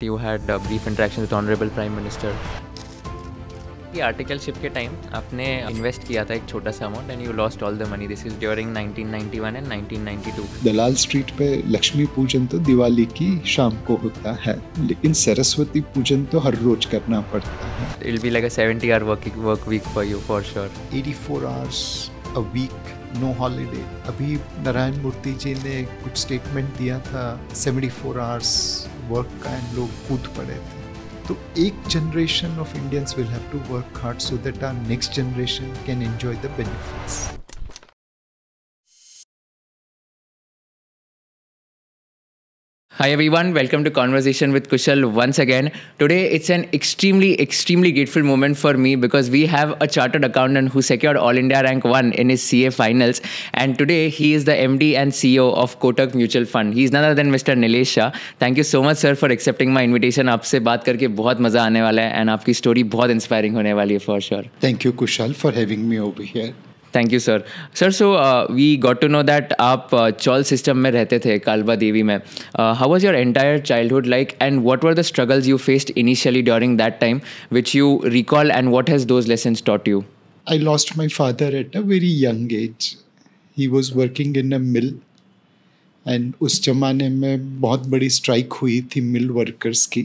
You had brief interactions with Honorable Prime Minister. ये articleship के time आपने invest किया था एक छोटा सा amount and you lost all the money. This is during 1991 and 1992. Dalal street पे लक्ष्मी पूजन तो दिवाली की शाम को होता है, लेकिन सरस्वती पूजन तो हर रोज करना पड़ता है. It will be like a 70-hour work week for you for sure. 84 hours a week, no holiday. अभी नारायण मूर्ति जी ने कुछ स्टेटमेंट दिया था 74 hours वर्क का, एंड लोग कूद पड़े थे. तो एक generation of Indians will have to work hard so that our next generation can enjoy the benefits. Hi everyone, welcome to Conversation with Kushal once again. Today it's an extremely grateful moment for me because we have a chartered accountant who secured All India rank 1 in his CA finals, and today he is the MD and CEO of Kotak Mutual Fund. He is none other than Mr. Nilesh Shah. Thank you so much sir for accepting my invitation. आपसे बात करके बहुत मज़ा आने वाला है and आपकी story बहुत इंस्पायरिंग होने वाली है for sure. Thank you Kushal for having me over here. Thank you sir. Sir so we got to know that आप चौल सिस्टम में रहते थे कालबा देवी में. How was your entire childhood like and what were the struggles you faced initially during that time which you recall and what has those lessons taught you? I lost my father at a very young age. He was working in a mill, and उस जमाने में बहुत बड़ी strike हुई थी मिल workers की.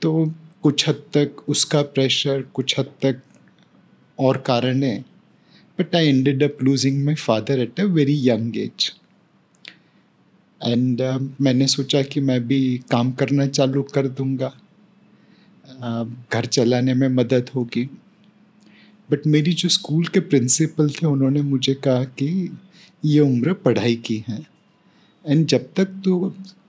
तो कुछ हद तक उसका प्रेशर, कुछ हद तक और कारण है, but I ended up losing my father at a very young age. And मैंने सोचा कि मैं भी काम करना चालू कर दूंगा, घर चलाने में मदद होगी. बट मेरी जो स्कूल के प्रिंसिपल थे उन्होंने मुझे कहा कि ये उम्र पढ़ाई की है, एंड जब तक तू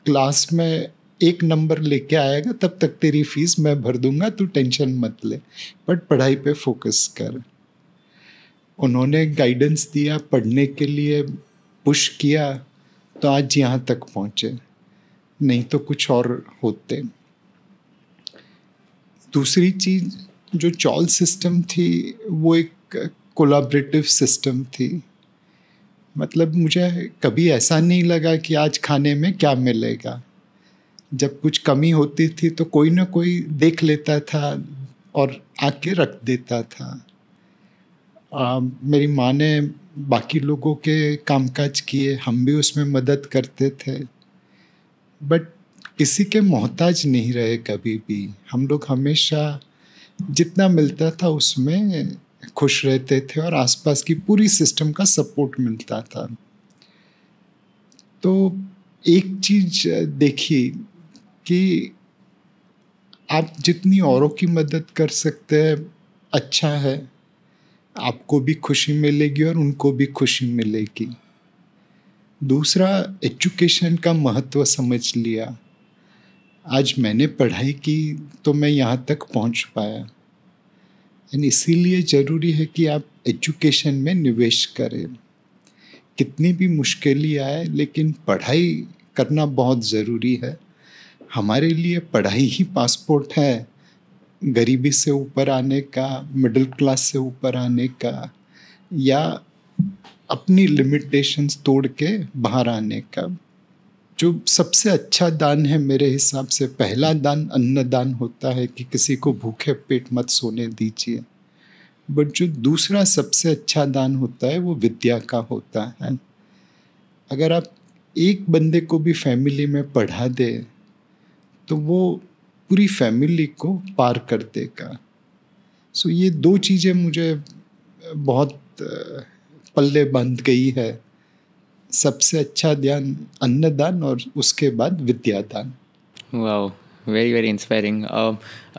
क्लास में एक नंबर लेके आएगा तब तक तेरी फीस मैं भर दूंगा, तू टेंशन मत ले, बट पढ़ाई पे फोकस कर. उन्होंने गाइडेंस दिया, पढ़ने के लिए पुश किया, तो आज यहाँ तक पहुँचे, नहीं तो कुछ और होते. दूसरी चीज़ जो चॉल सिस्टम थी वो एक कोलैबोरेटिव सिस्टम थी. मतलब मुझे कभी ऐसा नहीं लगा कि आज खाने में क्या मिलेगा. जब कुछ कमी होती थी तो कोई ना कोई देख लेता था और आके रख देता था. मेरी माँ ने बाकी लोगों के कामकाज किए, हम भी उसमें मदद करते थे, बट किसी के मोहताज नहीं रहे कभी भी. हम लोग हमेशा जितना मिलता था उसमें खुश रहते थे और आसपास की पूरी सिस्टम का सपोर्ट मिलता था. तो एक चीज़ देखिए कि आप जितनी औरों की मदद कर सकते हैं अच्छा है, आपको भी खुशी मिलेगी और उनको भी खुशी मिलेगी. दूसरा, एजुकेशन का महत्व समझ लिया. आज मैंने पढ़ाई की तो मैं यहाँ तक पहुँच पाया, एंड इसीलिए ज़रूरी है कि आप एजुकेशन में निवेश करें. कितनी भी मुश्किलें आए लेकिन पढ़ाई करना बहुत ज़रूरी है. हमारे लिए पढ़ाई ही पासपोर्ट है गरीबी से ऊपर आने का, मिडिल क्लास से ऊपर आने का, या अपनी लिमिटेशंस तोड़ के बाहर आने का. जो सबसे अच्छा दान है मेरे हिसाब से, पहला दान अन्नदान होता है कि किसी को भूखे पेट मत सोने दीजिए. बट जो दूसरा सबसे अच्छा दान होता है वो विद्या का होता है. अगर आप एक बंदे को भी फैमिली में पढ़ा दे तो वो पूरी फैमिली को पार कर देगा. सो ये दो चीज़ें मुझे बहुत पल्ले बंध गई है. सबसे अच्छा ध्यान अन्नदान और उसके बाद विद्यादान. Wow, very inspiring.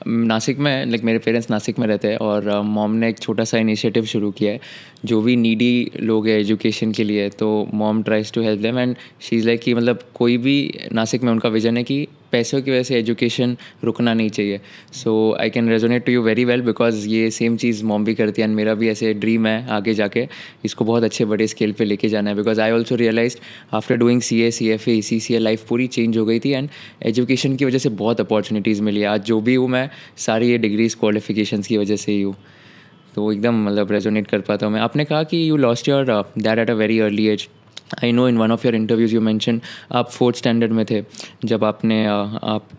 नासिक में मेरे पेरेंट्स नासिक में रहते हैं और मॉम ने एक छोटा सा इनिशिएटिव शुरू किया है. जो भी नीडी लोग हैं एजुकेशन के लिए, तो mom tries to help them, and she is like कि मतलब कोई भी नासिक में उनका विजन है कि पैसों की वजह से एजुकेशन रुकना नहीं चाहिए. So I can resonate to you very well because ये सेम चीज़ मॉम भी करती है, एंड मेरा भी ऐसे ड्रीम है आगे जाके इसको बहुत अच्छे बड़े स्केल पे लेके जाना है. Because I also realise after doing CA, CFA, CCA life पूरी चेंज हो गई थी, एंड एजुकेशन की वजह से बहुत अपॉर्चुनिटीज़ मिली. आज जो भी हूँ मैं सारी ये डिग्रीज क्वालिफिकेशंस की वजह से ही हूँ. तो एकदम मतलब रेजोनेट कर पाता हूँ मैं. आपने कहा कि you lost your dad at a very early age. I know in one of your interviews you mention आप फोर्थ स्टैंडर्ड में थे जब आपने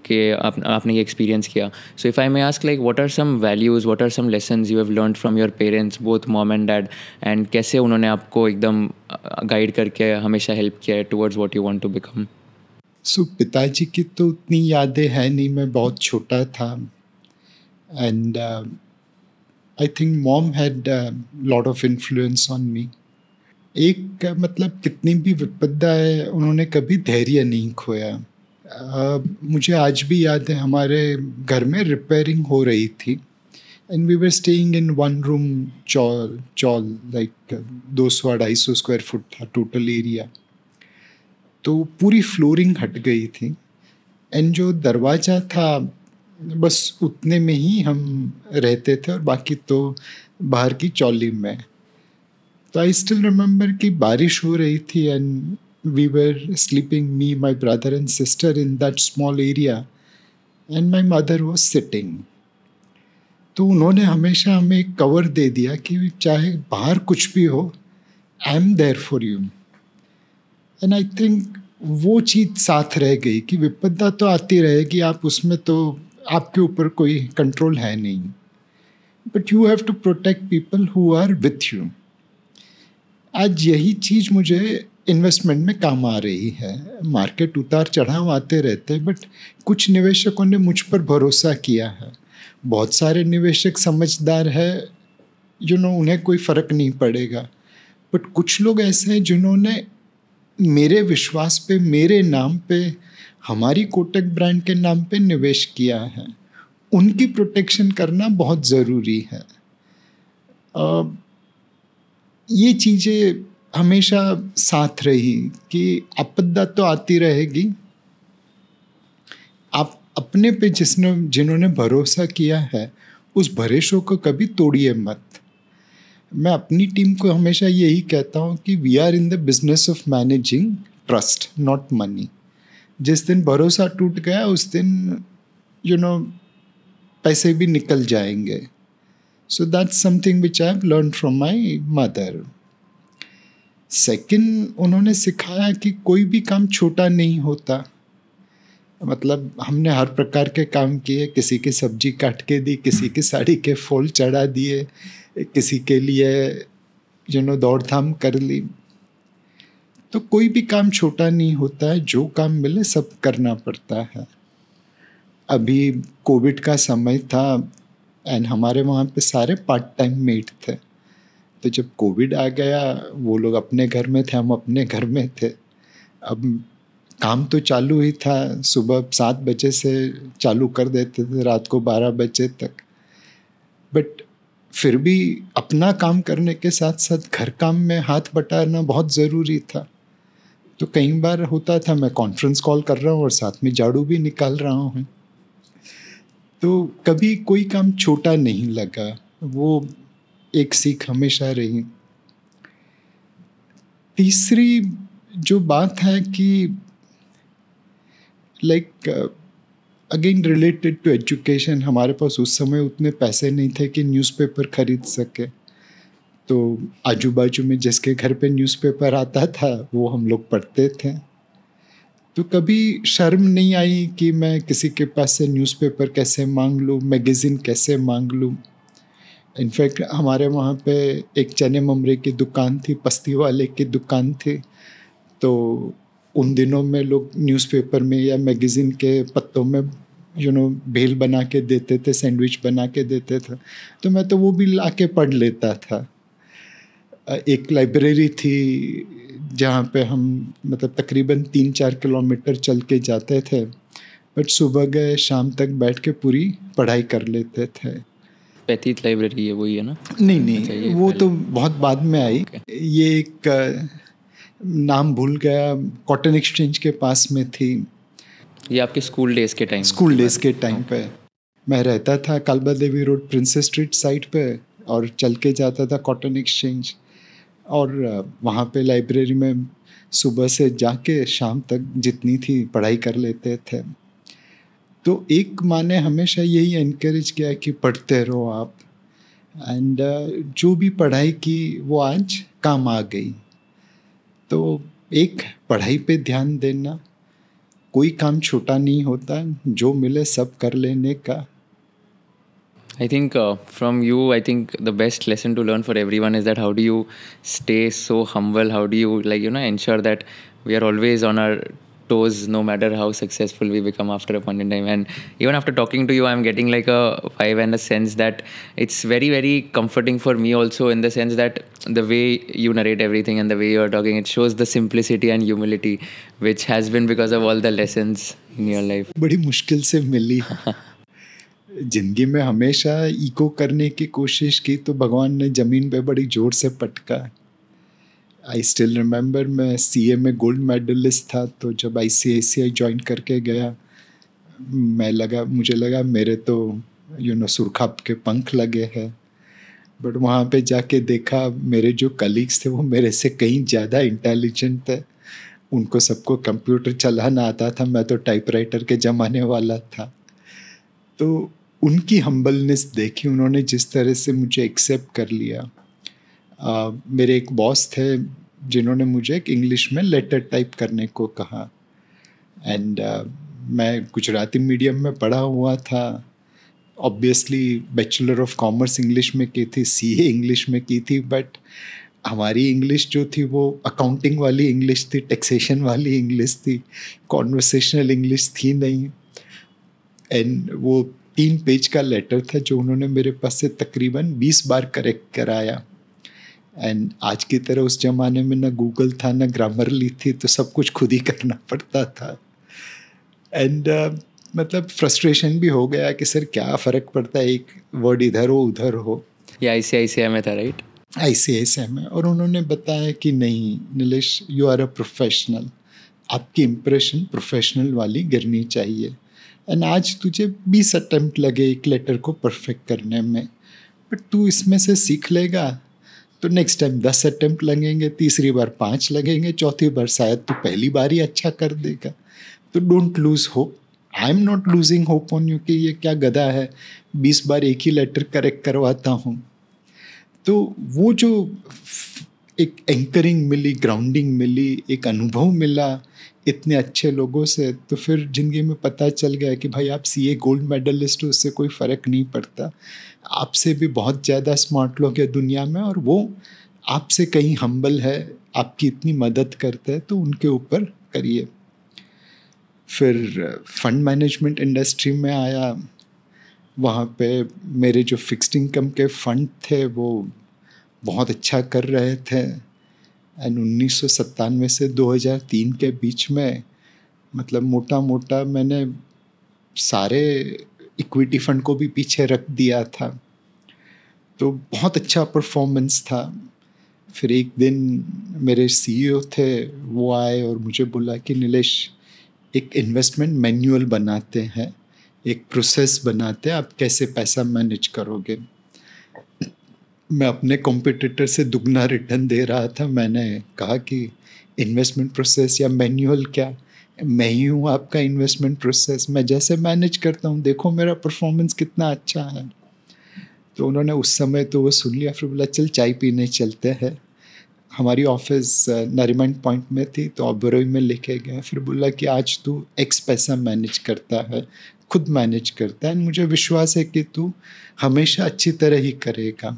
ये एक्सपीरियंस किया. So if I may ask like what are some values, what are some lessons you have learned from your parents both mom and dad, and कैसे उन्होंने आपको एकदम गाइड करके हमेशा हेल्प किया है towards what you want to become? So पिताजी की तो उतनी यादें हैं नहीं, मैं बहुत छोटा था. And I think mom had lot of influence on me. एक मतलब कितनी भी विपदा है, उन्होंने कभी धैर्य नहीं खोया. मुझे आज भी याद है, हमारे घर में रिपेयरिंग हो रही थी and we were staying in one room chawl like 200-250 square foot था टोटल एरिया. तो पूरी फ्लोरिंग हट गई थी एंड जो दरवाज़ा था बस उतने में ही हम रहते थे और बाकी तो बाहर की चौली में. तो आई स्टिल रिमेंबर कि बारिश हो रही थी and we were sleeping, me, my brother and sister, in that small area and my mother was sitting. तो उन्होंने हमेशा हमें एक कवर दे दिया कि चाहे बाहर कुछ भी हो, I am there for you. And I think वो चीज़ साथ रह गई कि विपदा तो आती रहेगी, आप उसमें तो आपके ऊपर कोई कंट्रोल है नहीं, but you have to protect people who are with you. आज यही चीज़ मुझे इन्वेस्टमेंट में काम आ रही है. मार्केट उतार चढ़ाव आते रहते हैं, बट कुछ निवेशकों ने मुझ पर भरोसा किया है. बहुत सारे निवेशक समझदार है, उन्हें कोई फ़र्क नहीं पड़ेगा. बट कुछ लोग ऐसे हैं जिन्होंने मेरे विश्वास पे, मेरे नाम पे, हमारी कोटक ब्रांड के नाम पे निवेश किया है. उनकी प्रोटेक्शन करना बहुत ज़रूरी है. ये चीज़ें हमेशा साथ रही कि आपदा तो आती रहेगी, आप अपने पे जिन्होंने भरोसा किया है उस भरोसे को कभी तोड़िए मत. मैं अपनी टीम को हमेशा यही कहता हूँ कि we are in the business of managing trust, not money. जिस दिन भरोसा टूट गया उस दिन पैसे भी निकल जाएंगे. So that's something which I have learn from my mother. Second, उन्होंने सिखाया कि कोई भी काम छोटा नहीं होता. मतलब हमने हर प्रकार के काम किए, किसी की सब्जी काट के दी, किसी की साड़ी के फूल चढ़ा दिए, किसी के लिए दौड़ धाम कर ली. तो कोई भी काम छोटा नहीं होता है, जो काम मिले सब करना पड़ता है. अभी कोविड का समय था एंड हमारे वहाँ पे सारे पार्ट टाइम मेड थे. तो जब कोविड आ गया, वो लोग अपने घर में थे, हम अपने घर में थे. अब काम तो चालू ही था, सुबह 7 बजे से चालू कर देते थे रात को 12 बजे तक. बट फिर भी अपना काम करने के साथ साथ घर काम में हाथ बटाना बहुत ज़रूरी था. तो कई बार होता था मैं कॉन्फ्रेंस कॉल कर रहा हूँ और साथ में झाड़ू भी निकाल रहा हूँ. तो कभी कोई काम छोटा नहीं लगा. वो एक सीख हमेशा रही. तीसरी जो बात है कि like again related to education, हमारे पास उस समय उतने पैसे नहीं थे कि न्यूज़पेपर खरीद सके. तो आजू बाजू में जिसके घर पे न्यूज़पेपर आता था वो हम लोग पढ़ते थे. तो कभी शर्म नहीं आई कि मैं किसी के पास से न्यूज़पेपर कैसे मांग लूँ, मैगज़ीन कैसे मांग लूँ. इनफैक्ट हमारे वहाँ पे एक चने ममरे की दुकान थी, पस्ती वाले की दुकान थी. तो उन दिनों में लोग न्यूज़पेपर में या मैगज़ीन के पत्तों में भेल बना के देते थे, सैंडविच बना के देते थे. तो मैं तो वो भी ला के पढ़ लेता था. एक लाइब्रेरी थी जहाँ पे हम मतलब तकरीबन 3-4 किलोमीटर चल के जाते थे, बट सुबह गए शाम तक बैठ के पूरी पढ़ाई कर लेते थे. पैतीत लाइब्रेरी है वही है ना? नहीं अच्छा, वो तो बहुत बाद में आई. ये एक नाम भूल गया, कॉटन एक्सचेंज के पास में थी. ये आपके स्कूल डेज़ के टाइम? स्कूल डेज़ के टाइम पे मैं रहता था कालबा देवी रोड प्रिंसेस स्ट्रीट साइड पे और चल के जाता था कॉटन एक्सचेंज. और वहाँ पे लाइब्रेरी में सुबह से जाके शाम तक जितनी थी पढ़ाई कर लेते थे. तो एक माँ ने हमेशा यही एनकरेज किया कि पढ़ते रहो आप. एंड जो भी पढ़ाई की वो आज काम आ गई. तो एक पढ़ाई पे ध्यान देना, कोई काम छोटा नहीं होता, जो मिले सब कर लेने का। I think from you, I think the best lesson to learn for everyone is that how do you stay so humble? How do you, like, ensure that we are always on our toes, no matter how successful we become after a point in time. And even after talking to you, I'm getting like a vibe and a sense that it's very, very comforting for me also, in the sense that the way you narrate everything and the way you're talking, it shows the simplicity and humility, which has been because of all the lessons in your life. बड़ी मुश्किल से मिली। जिंदगी में हमेशा eco करने की कोशिश की तो भगवान ने ज़मीन पे बड़ी ज़ोर से पटका। आई स्टिल रिमेंबर, मैं सीए में गोल्ड मेडलिस्ट था, तो जब आईसीआईसीआई ज्वाइन करके गया, मुझे लगा मेरे तो सुरखाप के पंख लगे हैं। बट वहाँ पे जाके देखा मेरे जो कलीग्स थे वो मेरे से कहीं ज़्यादा इंटेलिजेंट थे। उनको सबको कंप्यूटर चलाना आता था, मैं तो टाइपराइटर के ज़माने वाला था। तो उनकी हम्बलनेस देखी, उन्होंने जिस तरह से मुझे एक्सेप्ट कर लिया। मेरे एक बॉस थे जिन्होंने मुझे एक इंग्लिश में लेटर टाइप करने को कहा, एंड मैं गुजराती मीडियम में पढ़ा हुआ था। Obviously bachelor of commerce English में की थी, सीए इंग्लिश में की थी, बट हमारी इंग्लिश जो थी वो अकाउंटिंग वाली इंग्लिश थी, टैक्सेशन वाली इंग्लिश थी, कॉन्वर्सेशनल इंग्लिश थी नहीं। एंड वो 3 पेज का लेटर था जो उन्होंने मेरे पास से तकरीबन 20 बार करेक्ट कराया। एंड आज की तरह उस ज़माने में ना गूगल था ना ग्रामरली थी, तो सब कुछ खुद ही करना पड़ता था। एंड मतलब फ्रस्ट्रेशन भी हो गया कि सर क्या फ़र्क पड़ता है, एक वर्ड इधर हो उधर हो। ये आईसीआईसीआई में था, राइट? आईसीआईसीआई में। और उन्होंने बताया कि नहीं Nilesh, you are a professional, आपकी इम्प्रेशन प्रोफेशनल वाली गिरनी चाहिए। एंड आज तुझे 20 अटेम्प्ट लगे एक लेटर को परफेक्ट करने में, बट तू इसमें से सीख लेगा तो नेक्स्ट टाइम 10 अटेम्प्ट लगेंगे, तीसरी बार 5 लगेंगे, चौथी बार शायद तू पहली बार ही अच्छा कर देगा। तो don't lose hope. I am not losing hope on you कि ये क्या गधा है, 20 बार एक ही लेटर करेक्ट करवाता हूँ। तो वो जो एक एंकरिंग मिली, ग्राउंडिंग मिली, एक अनुभव मिला इतने अच्छे लोगों से, तो फिर ज़िंदगी में पता चल गया कि भाई आप सीए गोल्ड मेडलिस्ट हो, उससे कोई फ़र्क नहीं पड़ता। आपसे भी बहुत ज़्यादा स्मार्ट लोग हैं दुनिया में, और वो आपसे कहीं हम्बल है, आपकी इतनी मदद करते हैं, तो उनके ऊपर करिए। फिर फंड मैनेजमेंट इंडस्ट्री में आया। वहाँ पे मेरे जो फिक्स्ड इनकम के फंड थे वो बहुत अच्छा कर रहे थे। एंड 1997 से 2003 के बीच में मतलब मोटा मोटा मैंने सारे इक्विटी फंड को भी पीछे रख दिया था, तो बहुत अच्छा परफॉर्मेंस था। फिर एक दिन मेरे सीईओ थे, वो आए और मुझे बोला कि नीलेश, एक इन्वेस्टमेंट मैनुअल बनाते हैं, एक प्रोसेस बनाते हैं, आप कैसे पैसा मैनेज करोगे। मैं अपने कॉम्पिटिटर से दुगना रिटर्न दे रहा था। मैंने कहा कि इन्वेस्टमेंट प्रोसेस या मैनुअल क्या, मैं ही हूँ आपका इन्वेस्टमेंट प्रोसेस, मैं जैसे मैनेज करता हूँ, देखो मेरा परफॉर्मेंस कितना अच्छा है। तो उन्होंने उस समय तो वो सुन लिया। फिर बोला चल चाय पीने चलते हैं। हमारी ऑफिस नरीमन पॉइंट में थी, तो ऑबरोई में लेके गए। फिर बोला कि आज तू एक्स पैसा मैनेज करता है, खुद मैनेज करता है, मुझे विश्वास है कि तू हमेशा अच्छी तरह ही करेगा,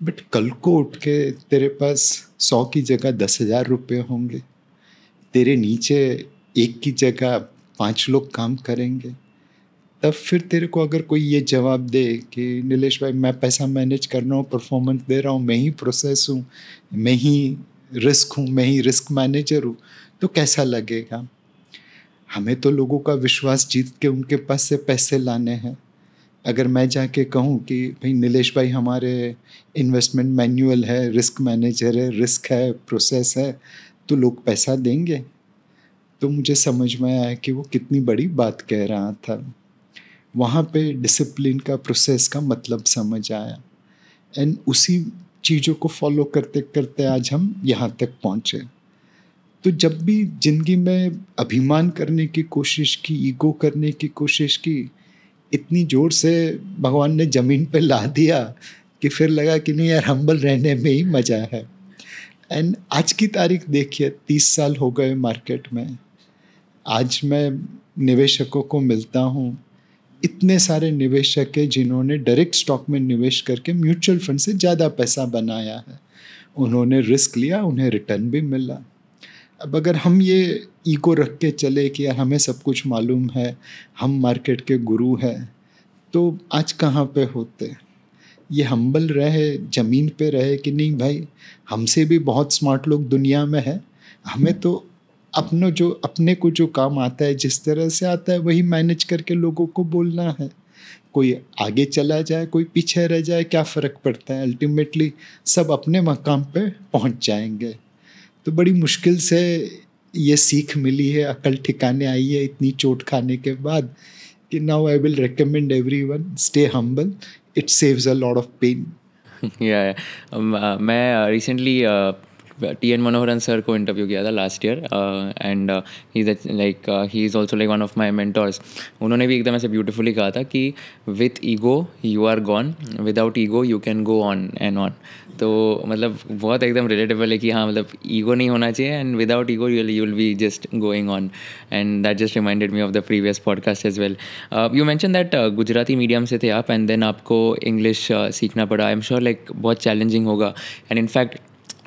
बट कल को उठ के तेरे पास 100 की जगह 10,000 रुपये होंगे, तेरे नीचे 1 की जगह 5 लोग काम करेंगे। तब फिर तेरे को अगर कोई ये जवाब दे कि नीलेश भाई मैं पैसा मैनेज कर रहा हूँ, परफॉर्मेंस दे रहा हूँ, मैं ही प्रोसेस हूँ, मैं ही रिस्क हूँ, मैं ही रिस्क मैनेजर हूँ, तो कैसा लगेगा। हमें तो लोगों का विश्वास जीत के उनके पास से पैसे लाने हैं। अगर मैं जाके कहूँ कि भाई नीलेश भाई हमारे इन्वेस्टमेंट मैनुअल है, रिस्क मैनेजर है, रिस्क है, प्रोसेस है, तो लोग पैसा देंगे। तो मुझे समझ में आया कि वो कितनी बड़ी बात कह रहा था। वहाँ पे डिसिप्लिन का, प्रोसेस का मतलब समझ आया। एंड उसी चीज़ों को फॉलो करते करते आज हम यहाँ तक पहुँचे। तो जब भी ज़िंदगी में अभिमान करने की कोशिश की, ईगो करने की कोशिश की, इतनी ज़ोर से भगवान ने ज़मीन पे ला दिया कि फिर लगा कि नहीं यार, हम्बल रहने में ही मज़ा है। एंड आज की तारीख देखिए, 30 साल हो गए मार्केट में। आज मैं निवेशकों को मिलता हूँ, इतने सारे निवेशक हैं जिन्होंने डायरेक्ट स्टॉक में निवेश करके म्यूचुअल फंड से ज़्यादा पैसा बनाया है। उन्होंने रिस्क लिया, उन्हें रिटर्न भी मिला। अब अगर हम ये ईगो रख के चले कि यार हमें सब कुछ मालूम है, हम मार्केट के गुरु हैं, तो आज कहाँ पे होते। ये हम्बल रहे, ज़मीन पे रहे कि नहीं भाई, हमसे भी बहुत स्मार्ट लोग दुनिया में हैं, हमें तो अपने को जो काम आता है, जिस तरह से आता है, वही मैनेज करके लोगों को बोलना है। कोई आगे चला जाए, कोई पीछे रह जाए, क्या फ़र्क पड़ता है, अल्टीमेटली सब अपने मकाम पे पहुंच जाएंगे। तो बड़ी मुश्किल से ये सीख मिली है, अकल ठिकाने आई है इतनी चोट खाने के बाद, कि now I will recommend everyone stay humble, it saves a lot of pain. या मैं recently T N Manoharan sir को इंटरव्यू किया था last year, and he is also like one of my mentors. उन्होंने भी एकदम ऐसे ब्यूटिफुली कहा था कि with ego you are gone, without ego you can go on and on. तो मतलब बहुत एकदम रिलेटेबल है कि हाँ, मतलब ईगो नहीं होना चाहिए, and without ego you will be just going on. And that just reminded me of the previous podcast as well. You mention that Gujarati medium से थे आप, एंड देन आपको इंग्लिश सीखना पड़ा। आई एम श्योर लाइक बहुत challenging होगा। And in fact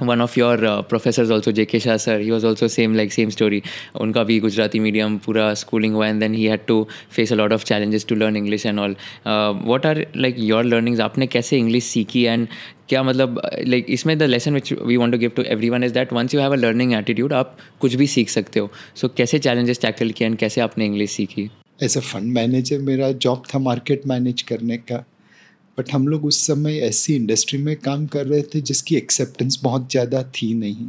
one of your professors also, J.K. Shah sir, he was also same story. उनका भी गुजराती मीडियम पूरा स्कूलिंग हुआ, and then he had to face a lot of challenges to learn English and all. What are like your learnings? आपने कैसे English सीखी, and क्या मतलब like इसमें the lesson which we want to give to everyone is that once you have a learning attitude, आप कुछ भी सीख सकते हो। सो कैसे चैलेंजेस टैकल किए, एंड कैसे आपने इंग्लिश सीखी? एज अ फंड मैनेजर मेरा जॉब था मार्केट मैनेज करने का, बट हम लोग उस समय ऐसी इंडस्ट्री में काम कर रहे थे जिसकी एक्सेप्टेंस बहुत ज़्यादा थी नहीं।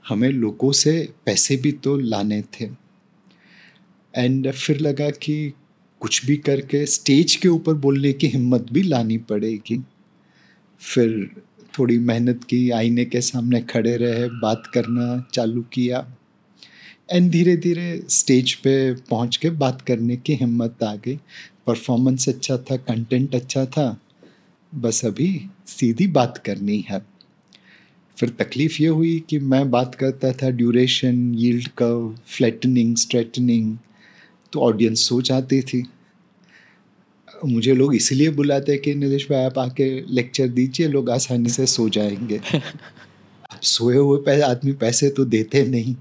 हमें लोगों से पैसे भी तो लाने थे, एंड फिर लगा कि कुछ भी करके स्टेज के ऊपर बोलने की हिम्मत भी लानी पड़ेगी। फिर थोड़ी मेहनत की, आईने के सामने खड़े रहे, बात करना चालू किया, एंड धीरे धीरे स्टेज पे पहुंच के बात करने की हिम्मत आ गई। परफॉर्मेंस अच्छा था, कंटेंट अच्छा था, बस अभी सीधी बात करनी है। फिर तकलीफ़ ये हुई कि मैं बात करता था duration, yield curve, flattening, straightening, तो ऑडियंस सो जाती थी। मुझे लोग इसलिए बुलाते कि नीलेश भाई आप आके लेक्चर दीजिए, लोग आसानी से सो जाएंगे। अब सोए हुए आदमी पैसे तो देते नहीं।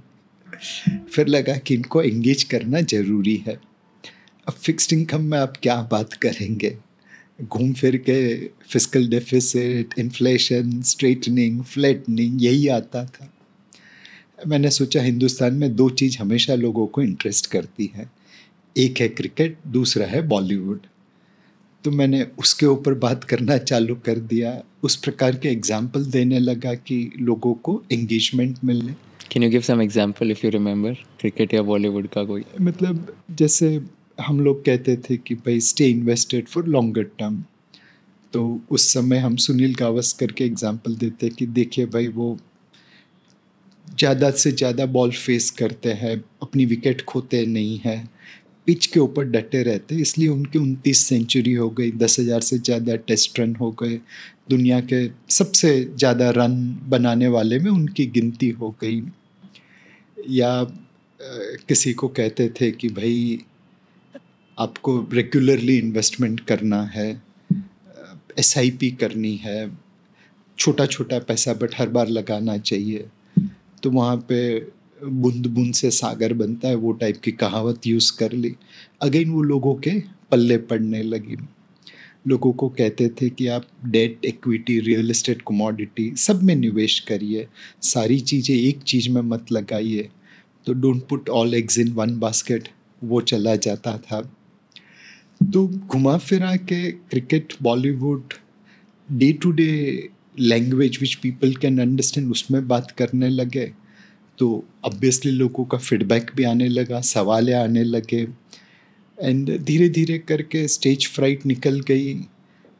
फिर लगा कि इनको एंगेज करना ज़रूरी है। अब फिक्स्ड इनकम में आप क्या बात करेंगे, घूम फिर के fiscal deficit, inflation, straightening, flattening, यही आता था। मैंने सोचा हिंदुस्तान में दो चीज़ हमेशा लोगों को इंटरेस्ट करती है, एक है क्रिकेट, दूसरा है बॉलीवुड। तो मैंने उसके ऊपर बात करना चालू कर दिया, उस प्रकार के एग्जाम्पल देने लगा कि लोगों को एंगेजमेंट मिले। Can you give some example if you remember, cricket या बॉलीवुड का कोई? मतलब जैसे हम लोग कहते थे कि भाई stay invested for longer term, तो उस समय हम सुनील गावस्कर के एग्जाम्पल देते कि देखिए भाई वो ज़्यादा से ज़्यादा बॉल फेस करते हैं, अपनी विकेट खोते नहीं हैं, पिच के ऊपर डटे रहते, इसलिए उनकी 29 सेंचुरी हो गई, 10,000 से ज़्यादा टेस्ट रन हो गए, दुनिया के सबसे ज़्यादा रन बनाने वाले में उनकी गिनती हो गई। या किसी को कहते थे कि भाई आपको रेगुलरली इन्वेस्टमेंट करना है, SIP करनी है, छोटा छोटा पैसा बट हर बार लगाना चाहिए, तो वहाँ पे बूंद बूंद से सागर बनता है, वो टाइप की कहावत यूज़ कर ली। अगेन वो लोगों के पल्ले पड़ने लगी। लोगों को कहते थे कि आप debt, equity, real estate, commodity सब में निवेश करिए, सारी चीज़ें एक चीज़ में मत लगाइए, तो don't put all eggs in one basket, वो चला जाता था। तो घुमा फिरा के cricket, Bollywood, day to day language which people can understand, उसमें बात करने लगे, तो ऑब्वियसली लोगों का फीडबैक भी आने लगा, सवाल आने लगे, एंड धीरे धीरे करके स्टेज फ्राइट निकल गई,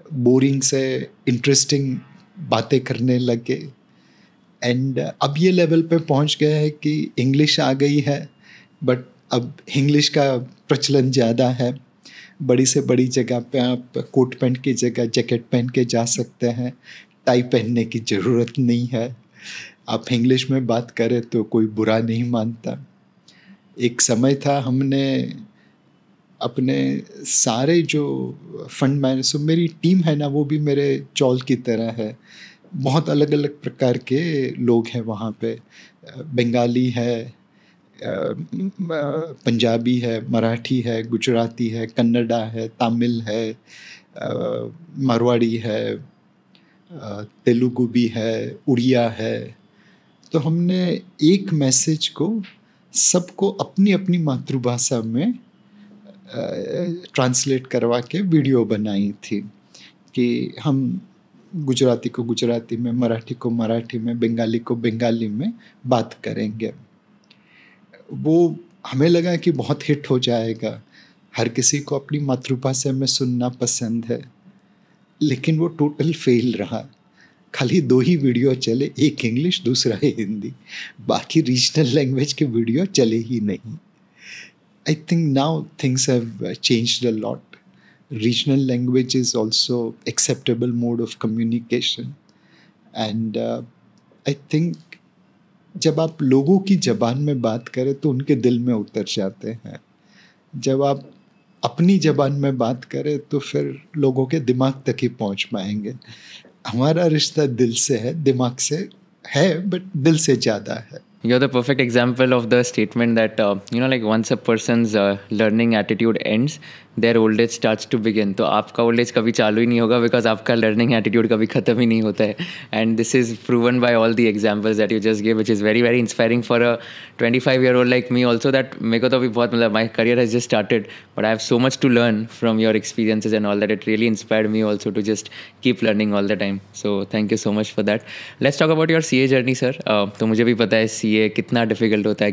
बोरिंग से इंटरेस्टिंग बातें करने लगे, एंड अब ये लेवल पे पहुंच गया है कि इंग्लिश आ गई है, बट अब इंग्लिश का प्रचलन ज़्यादा है। बड़ी से बड़ी जगह पे आप कोट पैंट की जगह जैकेट पहन के जा सकते हैं, टाई पहनने की ज़रूरत नहीं है। आप इंग्लिश में बात करें तो कोई बुरा नहीं मानता। एक समय था हमने अपने सारे जो फंड मैनेजर, मेरी टीम है ना, वो भी मेरे चौल की तरह है। बहुत अलग अलग प्रकार के लोग हैं वहाँ पे। बंगाली है, पंजाबी है, मराठी है, गुजराती है, कन्नड़ा है, तमिल है, मारवाड़ी है, तेलुगु भी है, उड़िया है। तो हमने एक मैसेज को सबको अपनी अपनी मातृभाषा में ट्रांसलेट करवा के वीडियो बनाई थी कि हम गुजराती को गुजराती में, मराठी को मराठी में, बंगाली को बंगाली में बात करेंगे। वो हमें लगा कि बहुत हिट हो जाएगा, हर किसी को अपनी मातृभाषा में सुनना पसंद है, लेकिन वो टोटल फेल रहा। खाली 2 ही वीडियो चले, एक इंग्लिश दूसरा हिंदी, बाकी रीजनल लैंग्वेज के वीडियो चले ही नहीं। I think now things have changed a lot. Regional language is also acceptable mode of communication. And I think जब आप लोगों की ज़बान में बात करें तो उनके दिल में उतर जाते हैं। जब आप अपनी ज़बान में बात करें तो फिर लोगों के दिमाग तक ही पहुंच पाएंगे। हमारा रिश्ता दिल से है, दिमाग से है, बट दिल से ज़्यादा है। You're the perfect example of the statement that, like once a person's learning attitude ends, their old age starts to begin. तो आपका old age कभी चालू ही नहीं होगा because आपका learning attitude कभी ख़त्म ही नहीं होता है. And this is proven by all the examples that you just gave, which is very, very inspiring for a 25-year-old like me also, that मेरे को तो अभी बहुत, मतलब my career has just started, but I have so much to learn from your experiences and all that. It really inspired me also to just keep learning all the time. So thank you so much for that. Let's talk about your CA journey, sir. तो मुझे भी पता है CA कितना difficult होता है,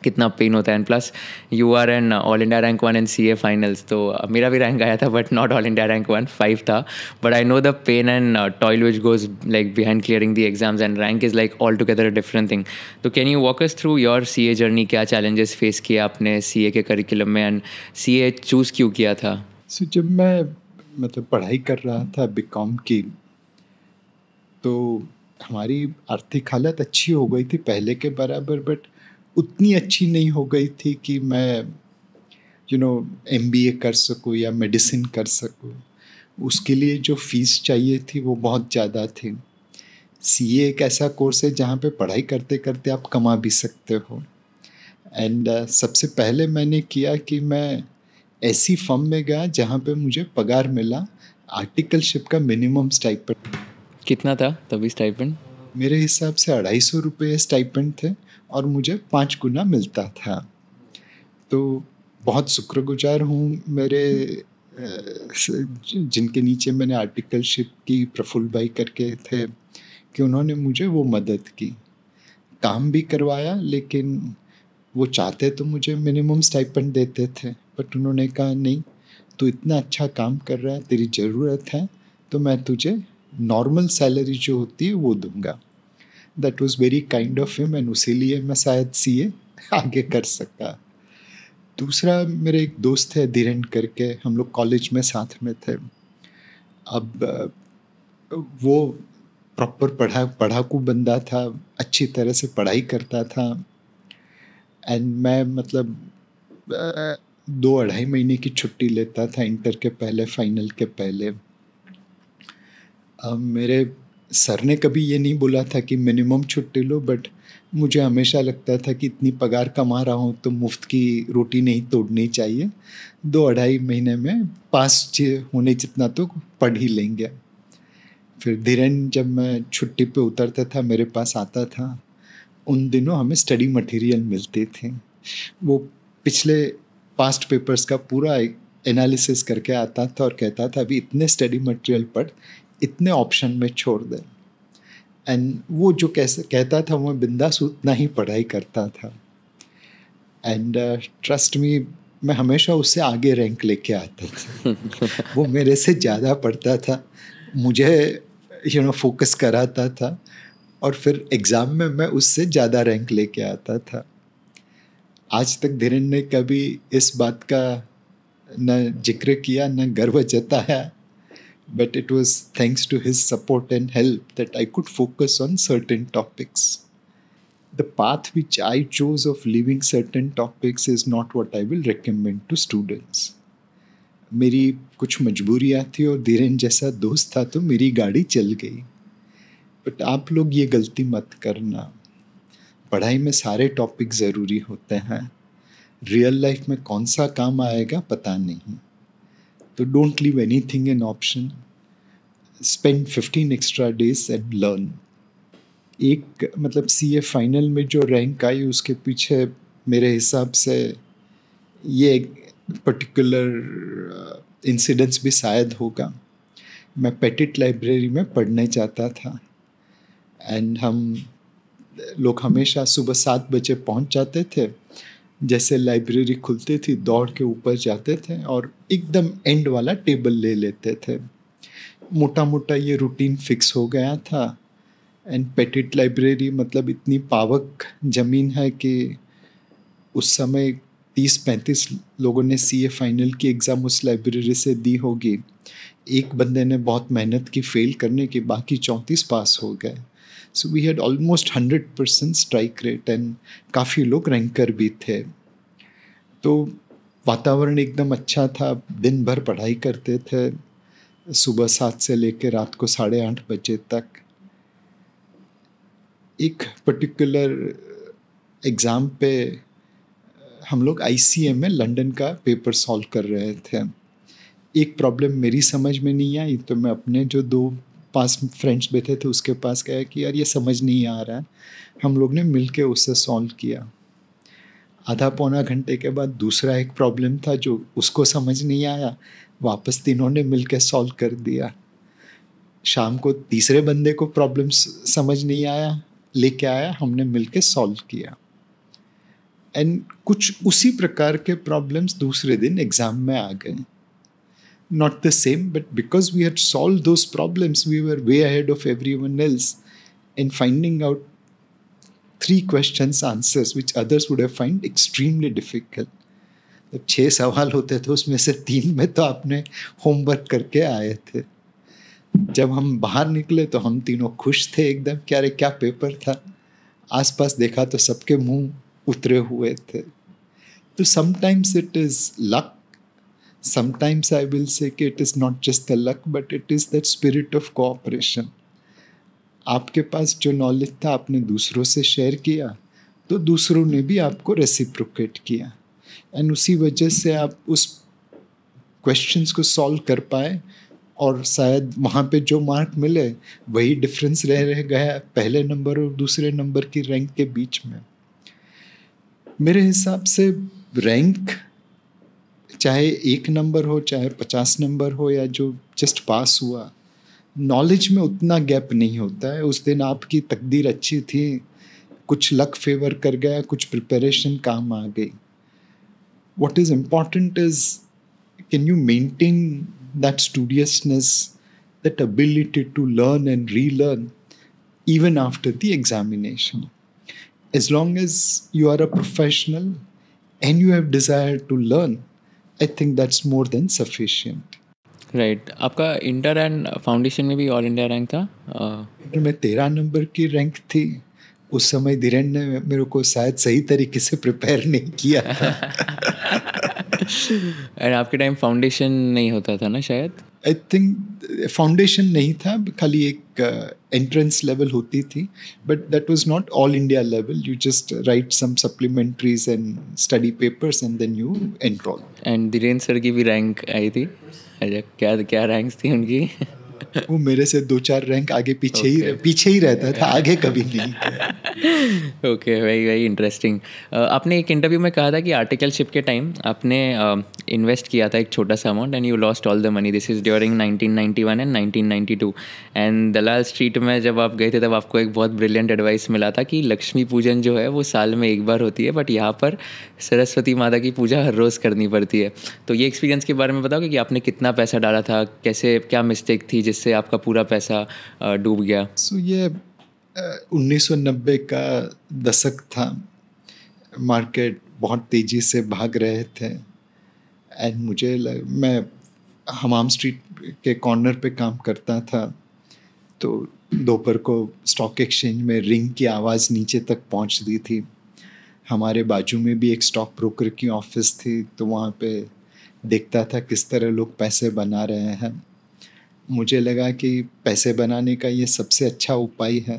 कितना pain होता है, and plus you are an all India rank 1 in CA finals. तो मेरा भी रैंक आया था but not all India rank 1, 5 था. But I know the pain and toil which goes like behind clearing the exams, and rank is like all together a different thing. तो can you walk us through your CA journey? क्या challenges face किए आपने CA के curriculum में, and CA choose क्यों किया था? सो जब मैं मतलब पढ़ाई कर रहा था BCom की, तो हमारी आर्थिक हालत अच्छी हो गई थी पहले के बराबर, बट उतनी अच्छी नहीं हो गई थी कि मैं MBA कर सकूँ या मेडिसिन कर सकूँ. उसके लिए जो फीस चाहिए थी वो बहुत ज़्यादा थी. CA एक ऐसा कोर्स है जहाँ पे पढ़ाई करते करते आप कमा भी सकते हो. एंड सबसे पहले मैंने किया कि मैं ऐसी फर्म में गया जहाँ पे मुझे पगार मिला आर्टिकलशिप का मिनिमम स्टाइपेंड. कितना था तभी स्टाइपेंड? मेरे हिसाब से 250 रुपये स्टाइपेंड थे और मुझे 5 गुना मिलता था. तो बहुत शुक्रगुजार हूँ मेरे जिनके नीचे मैंने आर्टिकलशिप की, प्रफुल्ल भाई करके थे, कि उन्होंने मुझे वो मदद की, काम भी करवाया. लेकिन वो चाहते तो मुझे मिनिमम स्टाइपेंड देते थे, बट उन्होंने कहा नहीं, तू इतना अच्छा काम कर रहा है, तेरी ज़रूरत है, तो मैं तुझे नॉर्मल सैलरी जो होती है वो दूंगा. That was very kind of him, and उसीलिए मैं शायद CA आगे कर सका. दूसरा, मेरे एक दोस्त है धीरेन करके, हम लोग कॉलेज में साथ में थे. अब वो प्रॉपर पढ़ाकू बंदा था, अच्छी तरह से पढ़ाई करता था. एंड मैं मतलब 2-2.5 महीने की छुट्टी लेता था इंटर के पहले, फाइनल के पहले. मेरे सर ने कभी ये नहीं बोला था कि मिनिमम छुट्टी लो, बट मुझे हमेशा लगता था कि इतनी पगार कमा रहा हूँ तो मुफ्त की रोटी नहीं तोड़नी चाहिए. 2-2.5 महीने में पास होने जितना तो पढ़ ही लेंगे. फिर धीरेन जब मैं छुट्टी पे उतरता था, मेरे पास आता था. उन दिनों हमें स्टडी मटेरियल मिलते थे. वो पिछले पास्ट पेपर्स का पूरा एनालिसिस करके आता था और कहता था अभी इतने स्टडी मटेरियल पढ़, इतने ऑप्शन में छोड़ दे. एंड वो जो कैसे कहता था, वो बिंदास उतना ही पढ़ाई करता था. एंड ट्रस्ट मी, मैं हमेशा उससे आगे रैंक लेके आता था. वो मेरे से ज़्यादा पढ़ता था, मुझे फोकस कराता था, और फिर एग्ज़ाम में मैं उससे ज़्यादा रैंक लेके आता था. आज तक धीरेन ने कभी इस बात का न जिक्र किया, न गर्व जताया, but it was thanks to his support and help that I could focus on certain topics. the path which I chose of leaving certain topics is not what I will recommend to students. मेरी कुछ मजबूरियाँ थी और धीरेन जैसा दोस्त था तो मेरी गाड़ी चल गई. बट आप लोग ये गलती मत करना. पढ़ाई में सारे टॉपिक ज़रूरी होते हैं. रियल लाइफ में कौन सा काम आएगा पता नहीं. तो don't leave anything in option. Spend 15 extra days and learn. एक मतलब सीए फाइनल में जो रैंक आई उसके पीछे मेरे हिसाब से ये पर्टिकुलर इंसिडेंट्स भी शायद होगा. मैं पेटिट लाइब्रेरी में पढ़ने जाता था एंड हम लोग हमेशा सुबह 7 बजे पहुंच जाते थे. जैसे लाइब्रेरी खुलती थी दौड़ के ऊपर जाते थे और एकदम एंड वाला टेबल ले लेते थे. मोटा मोटा ये रूटीन फिक्स हो गया था. एंड पेटिट लाइब्रेरी मतलब इतनी पावक ज़मीन है कि उस समय 30-35 लोगों ने सीए फाइनल की एग्ज़ाम उस लाइब्रेरी से दी होगी. एक बंदे ने बहुत मेहनत की फेल करने के बाकी 34 पास हो गए. So we had almost 100% strike rate and काफ़ी लोग रैंकर भी थे. तो वातावरण एकदम अच्छा था. दिन भर पढ़ाई करते थे सुबह 7 से लेकर रात को 8:30 बजे तक. एक पर्टिकुलर एग्ज़ाम पे हम लोग ICM में लंदन का पेपर सॉल्व कर रहे थे. एक प्रॉब्लम मेरी समझ में नहीं आई तो मैं अपने जो 2 पास फ्रेंड्स बैठे थे उसके पास गया कि यार ये समझ नहीं आ रहा है. हम लोग ने मिल के उससे सॉल्व किया. आधा पौना घंटे के बाद दूसरा एक प्रॉब्लम था जो उसको समझ नहीं आया. वापस तीनों ने मिल के सॉल्व कर दिया. शाम को तीसरे बंदे को प्रॉब्लम समझ नहीं आया, लेके आया, हमने मिल के सॉल्व किया. एंड कुछ उसी प्रकार के प्रॉब्लम्स दूसरे दिन एग्ज़ाम में आ गए. Not the same, but because we had solved those problems, we were way ahead of everyone else in finding out 3 questions answers which others would have found extremely difficult. जब 6 सवाल होते थे उसमें से 3 में तो आपने होमवर्क करके आए थे. जब हम बाहर निकले तो हम तीनों खुश थे एकदम. क्या रे क्या पेपर था. आसपास देखा तो सबके मुंह उतरे हुए थे. तो sometimes it is luck. Sometimes I will say कि it is not just the luck but it is that spirit of cooperation. आपके पास जो नॉलेज था आपने दूसरों से शेयर किया तो दूसरों ने भी आपको रेसिप्रोकेट किया. एंड उसी वजह से आप उस क्वेश्चंस को सॉल्व कर पाए और शायद वहाँ पे जो मार्क मिले वही डिफरेंस रह गया पहले नंबर और दूसरे नंबर की रैंक के बीच में. मेरे हिसाब से रैंक चाहे 1 नंबर हो चाहे 50 नंबर हो या जो जस्ट पास हुआ, नॉलेज में उतना गैप नहीं होता है. उस दिन आपकी तकदीर अच्छी थी, कुछ लक फेवर कर गया, कुछ प्रिपरेशन काम आ गई. What is important is can you maintain that studiousness, that ability to learn and relearn even after the examination. As long as you are a professional and you have desire to learn, I think that's more than sufficient. Right. आपका inter and foundation में भी all India rank था? में 13 number की rank थी. उस समय धीरेन ने मेरे को शायद सही तरीके से प्रिपेयर नहीं किया था. एंड आपके टाइम फाउंडेशन नहीं होता था ना शायद? आई थिंक फाउंडेशन नहीं था, खाली एक एंट्रेंस लेवल होती थी. But that was not all India level. You just write some supplementaries and study papers and then you enroll. And Dhiren sir की भी रैंक आई थी? अच्छा, क्या क्या रैंक्स थी उनकी? वो मेरे से 2-4 रैंक आगे पीछे ही रहता था, आगे कभी नहीं. Okay, very very interesting. आपने एक इंटरव्यू में कहा था कि आर्टिकलशिप के टाइम आपने इन्वेस्ट किया था एक छोटा सा amount and you lost all the money. This is during 1991 and 1992. And Dalal street में जब आप गए थे तब आपको एक बहुत ब्रिलियंट एडवाइस मिला था कि लक्ष्मी पूजन जो है वो साल में एक बार होती है, बट यहाँ पर सरस्वती माता की पूजा हर रोज़ करनी पड़ती है. तो ये एक्सपीरियंस के बारे में बताओगे कि आपने कितना पैसा डाला था, कैसे, क्या मिस्टेक थी जिससे आपका पूरा पैसा डूब गया? सो ये 1990 का दशक था. मार्केट बहुत तेज़ी से भाग रहे थे एंड मैं हमाम स्ट्रीट के कॉर्नर पे काम करता था. तो दोपहर को स्टॉक एक्सचेंज में रिंग की आवाज़ नीचे तक पहुंचती थी। हमारे बाजू में भी एक स्टॉक ब्रोकर की ऑफिस थी, तो वहाँ पे देखता था किस तरह लोग पैसे बना रहे हैं। मुझे लगा कि पैसे बनाने का ये सबसे अच्छा उपाय है।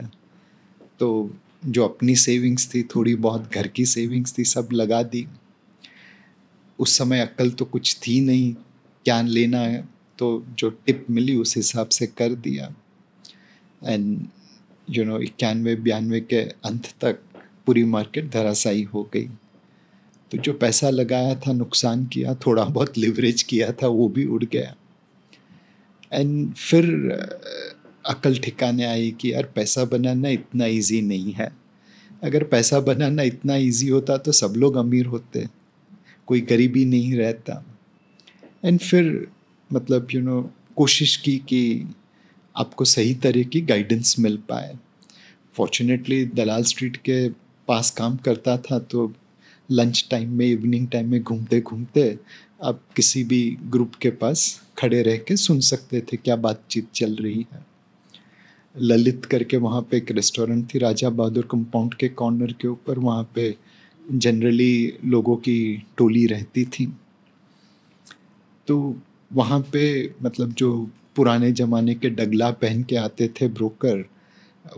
तो जो अपनी सेविंग्स थी, थोड़ी बहुत घर की सेविंग्स थी, सब लगा दी। उस समय अक्ल तो कुछ थी नहीं, क्या लेना है, तो जो टिप मिली उस हिसाब से कर दिया। एंड 91-92 के अंत तक पूरी मार्केट धराशायी हो गई। तो जो पैसा लगाया था, नुकसान किया, थोड़ा बहुत लिवरेज किया था, वो भी उड़ गया। एंड फिर अकल ठिकाने आई कि यार पैसा बनाना इतना इजी नहीं है। अगर पैसा बनाना इतना इजी होता तो सब लोग अमीर होते, कोई गरीबी नहीं रहता। एंड फिर मतलब कोशिश की कि आपको सही तरह की गाइडेंस मिल पाए। फॉर्चुनेटली दलाल स्ट्रीट के पास काम करता था, तो लंच टाइम में, इवनिंग टाइम में घूमते घूमते आप किसी भी ग्रुप के पास खड़े रह के सुन सकते थे क्या बातचीत चल रही है। ललित करके वहाँ पे एक रेस्टोरेंट थी राजा बहादुर कंपाउंड के कॉर्नर के ऊपर, वहाँ पे जनरली लोगों की टोली रहती थी। तो वहाँ पे मतलब जो पुराने ज़माने के डगला पहन के आते थे ब्रोकर,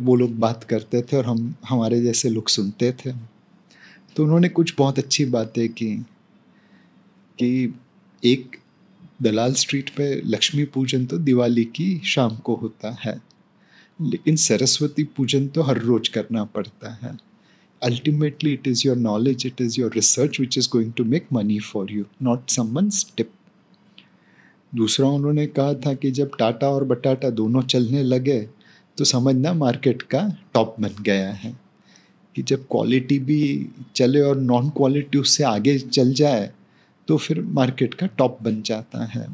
वो लोग बात करते थे और हमारे जैसे लोग सुनते थे। तो उन्होंने कुछ बहुत अच्छी बातें की कि एक दलाल स्ट्रीट पे लक्ष्मी पूजन तो दिवाली की शाम को होता है, लेकिन सरस्वती पूजन तो हर रोज करना पड़ता है। Ultimately it is your knowledge, it is your research which is going to make money for you, not someone's tip. दूसरा उन्होंने कहा था कि जब टाटा और बटाटा दोनों चलने लगे तो समझना मार्केट का टॉप बन गया है। कि जब क्वालिटी भी चले और नॉन क्वालिटी उससे आगे चल जाए तो फिर मार्केट का टॉप बन जाता है।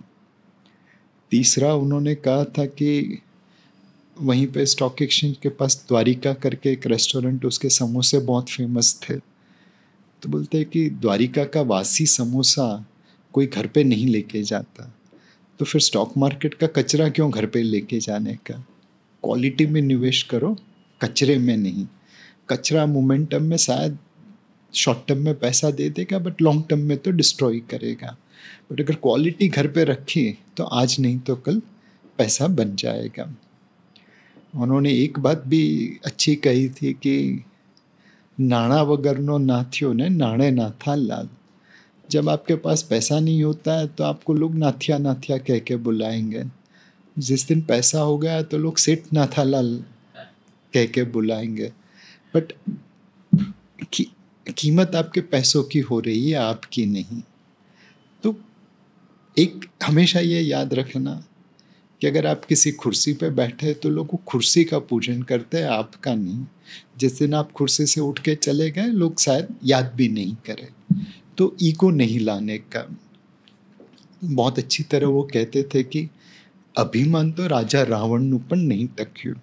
तीसरा उन्होंने कहा था कि वहीं पे स्टॉक एक्सचेंज के पास द्वारिका करके एक रेस्टोरेंट, उसके समोसे बहुत फेमस थे। तो बोलते हैं कि द्वारिका का वासी समोसा कोई घर पे नहीं लेके जाता, तो फिर स्टॉक मार्केट का कचरा क्यों घर पे लेके जाने का। क्वालिटी में निवेश करो, कचरे में नहीं। कचरा मोमेंटम में शायद शॉर्ट टर्म में पैसा दे देगा, बट लॉन्ग टर्म में तो डिस्ट्रॉय करेगा। बट अगर क्वालिटी घर पे रखी तो आज नहीं तो कल पैसा बन जाएगा। उन्होंने एक बात भी अच्छी कही थी कि नाणा वगरनो नाथियो ने नाणे नाथा लाल। जब आपके पास पैसा नहीं होता है तो आपको लोग नाथिया नाथिया कह के बुलाएंगे। जिस दिन पैसा हो गया तो लोग सेठ नाथालाल कह के बुलाएंगे। बट कीमत आपके पैसों की हो रही है, आपकी नहीं। तो एक हमेशा ये याद रखना कि अगर आप किसी कुर्सी पे बैठे तो लोग वो कुर्सी का पूजन करते हैं, आपका नहीं। जिस दिन आप कुर्सी से उठ के चले गए लोग शायद याद भी नहीं करें। तो ईगो नहीं लाने का। बहुत अच्छी तरह वो कहते थे कि अभिमान तो राजा रावण नु पण नहीं टक्यू।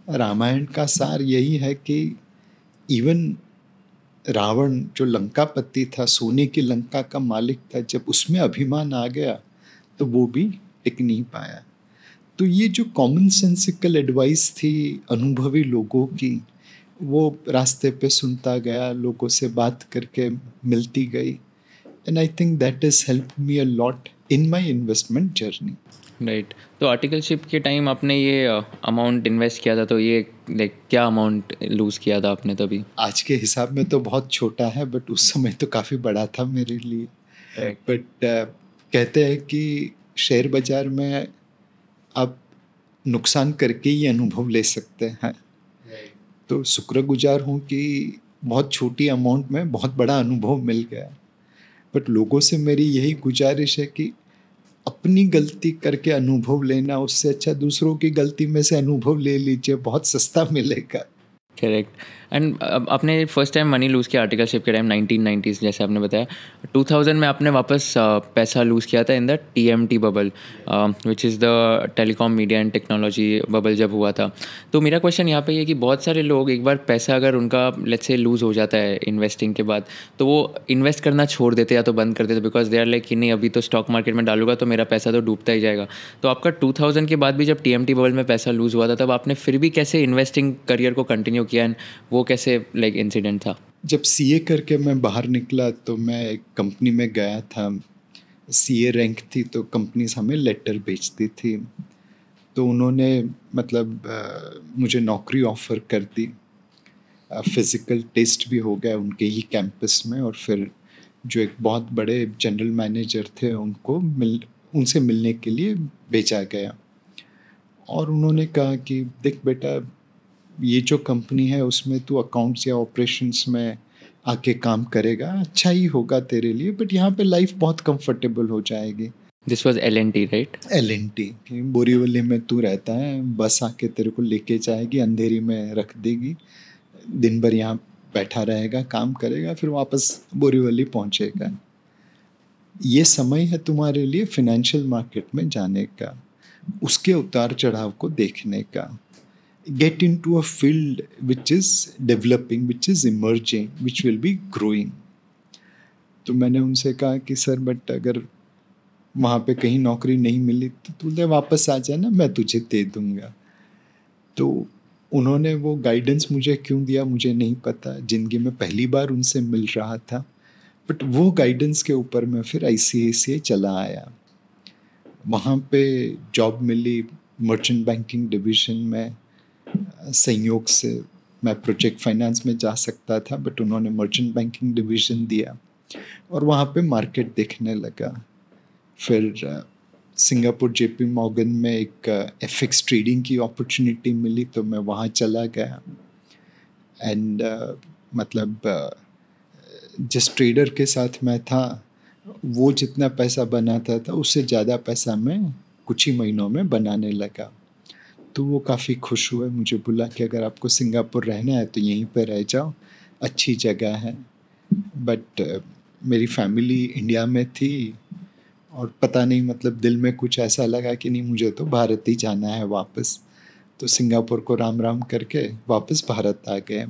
रामायण का सार यही है कि इवन रावण जो लंकापति था, सोने की लंका का मालिक था, जब उसमें अभिमान आ गया तो वो भी टिक नहीं पाया। तो ये जो कॉमन सेंसिकल एडवाइस थी अनुभवी लोगों की, वो रास्ते पे सुनता गया, लोगों से बात करके मिलती गई। And I think that is help me a lot in my investment journey. Right. तो आर्टिकलशिप के टाइम आपने ये अमाउंट इन्वेस्ट किया था, तो ये लाइक क्या अमाउंट लूज़ किया था आपने तभी? आज के हिसाब में तो बहुत छोटा है, बट उस समय तो काफ़ी बड़ा था मेरे लिए। बट कहते हैं कि शेयर बाज़ार में आप नुकसान करके ही अनुभव ले सकते हैं। तो शुक्रगुजार हूँ कि बहुत छोटी अमाउंट में बहुत बड़ा अनुभव मिल गया। बट लोगों से मेरी यही गुजारिश है कि अपनी गलती करके अनुभव लेना, उससे अच्छा दूसरों की गलती में से अनुभव ले लीजिए, बहुत सस्ता मिलेगा। करेक्ट। एंड आपने फर्स्ट टाइम मनी लूज़ किया आर्टिकलशिप के टाइम 1990s, जैसे आपने बताया। 2000 में आपने वापस पैसा लूज़ किया था in the TMT bubble, which is the telecom media and technology bubble जब हुआ था। तो मेरा क्वेश्चन यहाँ पे ये है कि बहुत सारे लोग एक बार पैसा अगर उनका लेट्स से लूज़ हो जाता है इन्वेस्टिंग के बाद, तो वो इन्वेस्ट करना छोड़ देते या तो बंद कर देते, बिकॉज दे आर लाइक कि नहीं अभी तो स्टॉक मार्केट में डालूंगा तो मेरा पैसा तो डूबता ही जाएगा। तो आपका 2000 के बाद भी जब टीएमटी बबल में पैसा लूज़ हुआ था, तब आपने फिर भी कैसे इन्वेस्टिंग करियर को कंटिन्यू किया, एंड वो कैसे लाइक इंसिडेंट था? जब सीए करके मैं बाहर निकला तो मैं एक कंपनी में गया था। सीए रैंक थी तो कंपनीज हमें लेटर भेजती थी। तो उन्होंने मतलब मुझे नौकरी ऑफ़र कर दी। फिज़िकल टेस्ट भी हो गया उनके ही कैंपस में, और फिर जो एक बहुत बड़े जनरल मैनेजर थे उनसे मिलने के लिए भेजा गया। और उन्होंने कहा कि देख बेटा, ये जो कंपनी है उसमें तू अकाउंट्स या ऑपरेशंस में आके काम करेगा, अच्छा ही होगा तेरे लिए, बट यहाँ पे लाइफ बहुत कंफर्टेबल हो जाएगी। This was L&T, right? L&T Borivali में तू रहता है, बस आके तेरे को लेके जाएगी, अंधेरी में रख देगी, दिन भर यहाँ बैठा रहेगा, काम करेगा, फिर वापस बोरीवली पहुँचेगा। ये समय है तुम्हारे लिए फाइनेंशियल मार्केट में जाने का, उसके उतार चढ़ाव को देखने का। Get into a field which is developing, which is emerging, which will be growing. तो मैंने उनसे कहा कि सर बट अगर वहाँ पे कहीं नौकरी नहीं मिली तो तू वापस आ जाना, मैं तुझे दे दूँगा। तो उन्होंने वो गाइडेंस मुझे क्यों दिया मुझे नहीं पता, ज़िंदगी में पहली बार उनसे मिल रहा था, बट वो गाइडेंस के ऊपर मैं फिर ICICI चला आया। वहाँ पे जॉब मिली मर्चेंट बैंकिंग डिवीज़न में। संयोग से मैं प्रोजेक्ट फाइनेंस में जा सकता था, बट उन्होंने मर्चेंट बैंकिंग डिवीज़न दिया और वहाँ पे मार्केट देखने लगा। फिर सिंगापुर जेपी मॉर्गन में एक एफएक्स ट्रेडिंग की अपॉर्चुनिटी मिली तो मैं वहाँ चला गया। एंड मतलब जिस ट्रेडर के साथ मैं था वो जितना पैसा बनाता था उससे ज़्यादा पैसा मैं कुछ ही महीनों में बनाने लगा। तो वो काफ़ी खुश हुए, मुझे बोला कि अगर आपको सिंगापुर रहना है तो यहीं पे रह जाओ, अच्छी जगह है। बट मेरी फैमिली इंडिया में थी और पता नहीं मतलब दिल में कुछ ऐसा लगा कि नहीं मुझे तो भारत ही जाना है वापस। तो सिंगापुर को राम राम करके वापस भारत आ गए।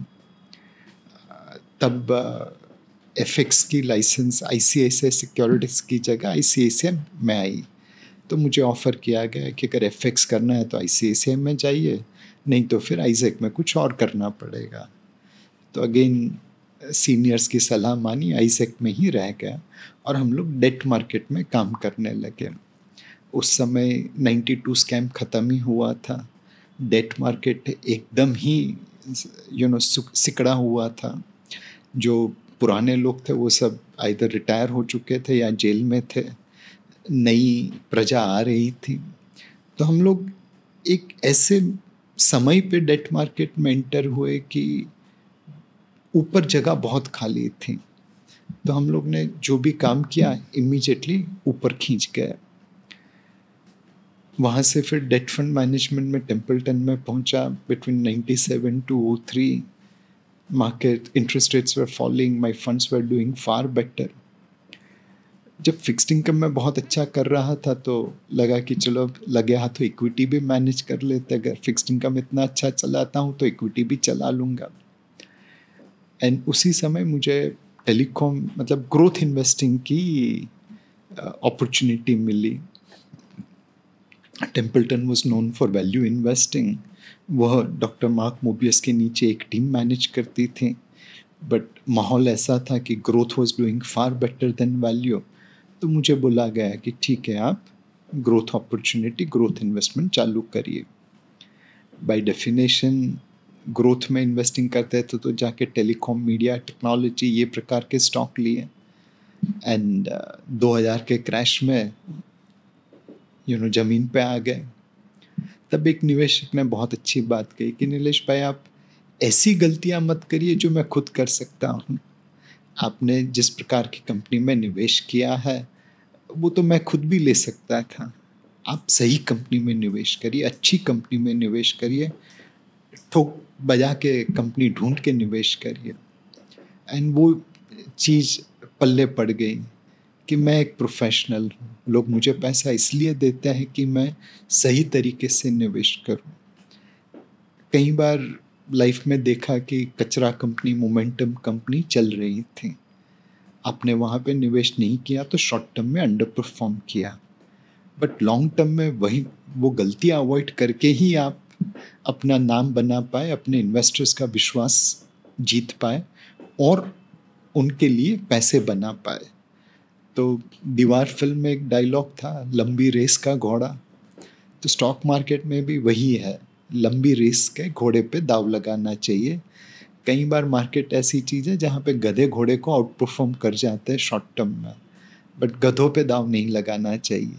तब एफएक्स की लाइसेंस ICICI सिक्योरिटीज़ की जगह ICICI में आई। तो मुझे ऑफ़र किया गया कि अगर एफएक्स करना है तो ICICI में जाइए, नहीं तो फिर आइज़ेक में कुछ और करना पड़ेगा। तो अगेन सीनियर्स की सलाह मानी, आइज़ेक में ही रह गया और हम लोग डेट मार्केट में काम करने लगे। उस समय 92 स्कैम ख़त्म ही हुआ था। डेट मार्केट एकदम ही सिकड़ा हुआ था। जो पुराने लोग थे वो सब आइदर रिटायर हो चुके थे या जेल में थे, नई प्रजा आ रही थी। तो हम लोग एक ऐसे समय पे डेट मार्केट में एंटर हुए कि ऊपर जगह बहुत खाली थी। तो हम लोग ने जो भी काम किया इमीडिएटली ऊपर खींच गए। वहाँ से फिर डेट फंड मैनेजमेंट में टेम्पल्टन में पहुँचा। Between 97 to 03 market interest rates were falling, my funds were doing far better. जब फिक्स्ड इनकम में बहुत अच्छा कर रहा था तो लगा कि चलो लगे हाथ तो इक्विटी भी मैनेज कर लेते, अगर फिक्स्ड इनकम इतना अच्छा चलाता हूँ तो इक्विटी भी चला लूँगा। एंड उसी समय मुझे टेलीकॉम मतलब ग्रोथ इन्वेस्टिंग की अपॉर्चुनिटी मिली। Templeton was known for value investing. वह डॉक्टर मार्क मोबियस के नीचे एक टीम मैनेज करती थी, बट माहौल ऐसा था कि growth was doing far better than value. तो मुझे बोला गया कि ठीक है, आप ग्रोथ अपॉर्चुनिटी ग्रोथ इन्वेस्टमेंट चालू करिए। बाय डेफिनेशन ग्रोथ में इन्वेस्टिंग करते थे तो जाके टेलीकॉम मीडिया टेक्नोलॉजी ये प्रकार के स्टॉक लिए। एंड 2000 के क्रैश में ज़मीन पे आ गए। तब एक निवेशक ने बहुत अच्छी बात कही कि नीलेश भाई, आप ऐसी गलतियां मत करिए जो मैं खुद कर सकता हूँ। आपने जिस प्रकार की कंपनी में निवेश किया है वो तो मैं खुद भी ले सकता था। आप सही कंपनी में निवेश करिए, अच्छी कंपनी में निवेश करिए, ठोक बजा के कंपनी ढूंढ के निवेश करिए। एंड वो चीज़ पल्ले पड़ गई कि मैं एक प्रोफेशनल हूँ, लोग मुझे पैसा इसलिए देते हैं कि मैं सही तरीके से निवेश करूँ। कई बार लाइफ में देखा कि कचरा कंपनी, मोमेंटम कंपनी चल रही थी, आपने वहाँ पे निवेश नहीं किया तो शॉर्ट टर्म में अंडर परफॉर्म किया, बट लॉन्ग टर्म में वही वो गलतियाँ अवॉइड करके ही आप अपना नाम बना पाए, अपने इन्वेस्टर्स का विश्वास जीत पाए और उनके लिए पैसे बना पाए। तो दीवार फिल्म में एक डायलॉग था, लंबी रेस का घोड़ा। तो स्टॉक मार्केट में भी वही है, लंबी रेस के घोड़े पे दाव लगाना चाहिए। कई बार मार्केट ऐसी चीज़ है जहाँ पे गधे घोड़े को आउट परफॉर्म कर जाते हैं शॉर्ट टर्म में, बट गधों पे दाव नहीं लगाना चाहिए।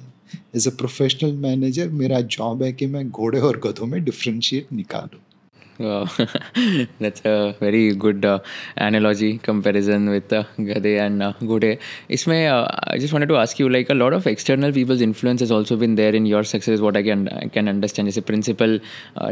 एज अ प्रोफेशनल मैनेजर मेरा जॉब है कि मैं घोड़े और गधों में डिफ्रेंशिएट निकालूं। Wow. That's a very good analogy comparison with Gade and Gode. इसमें I just wanted to ask you, like, a lot of external people's influence has also been there in your success. What I can understand, जैसे principal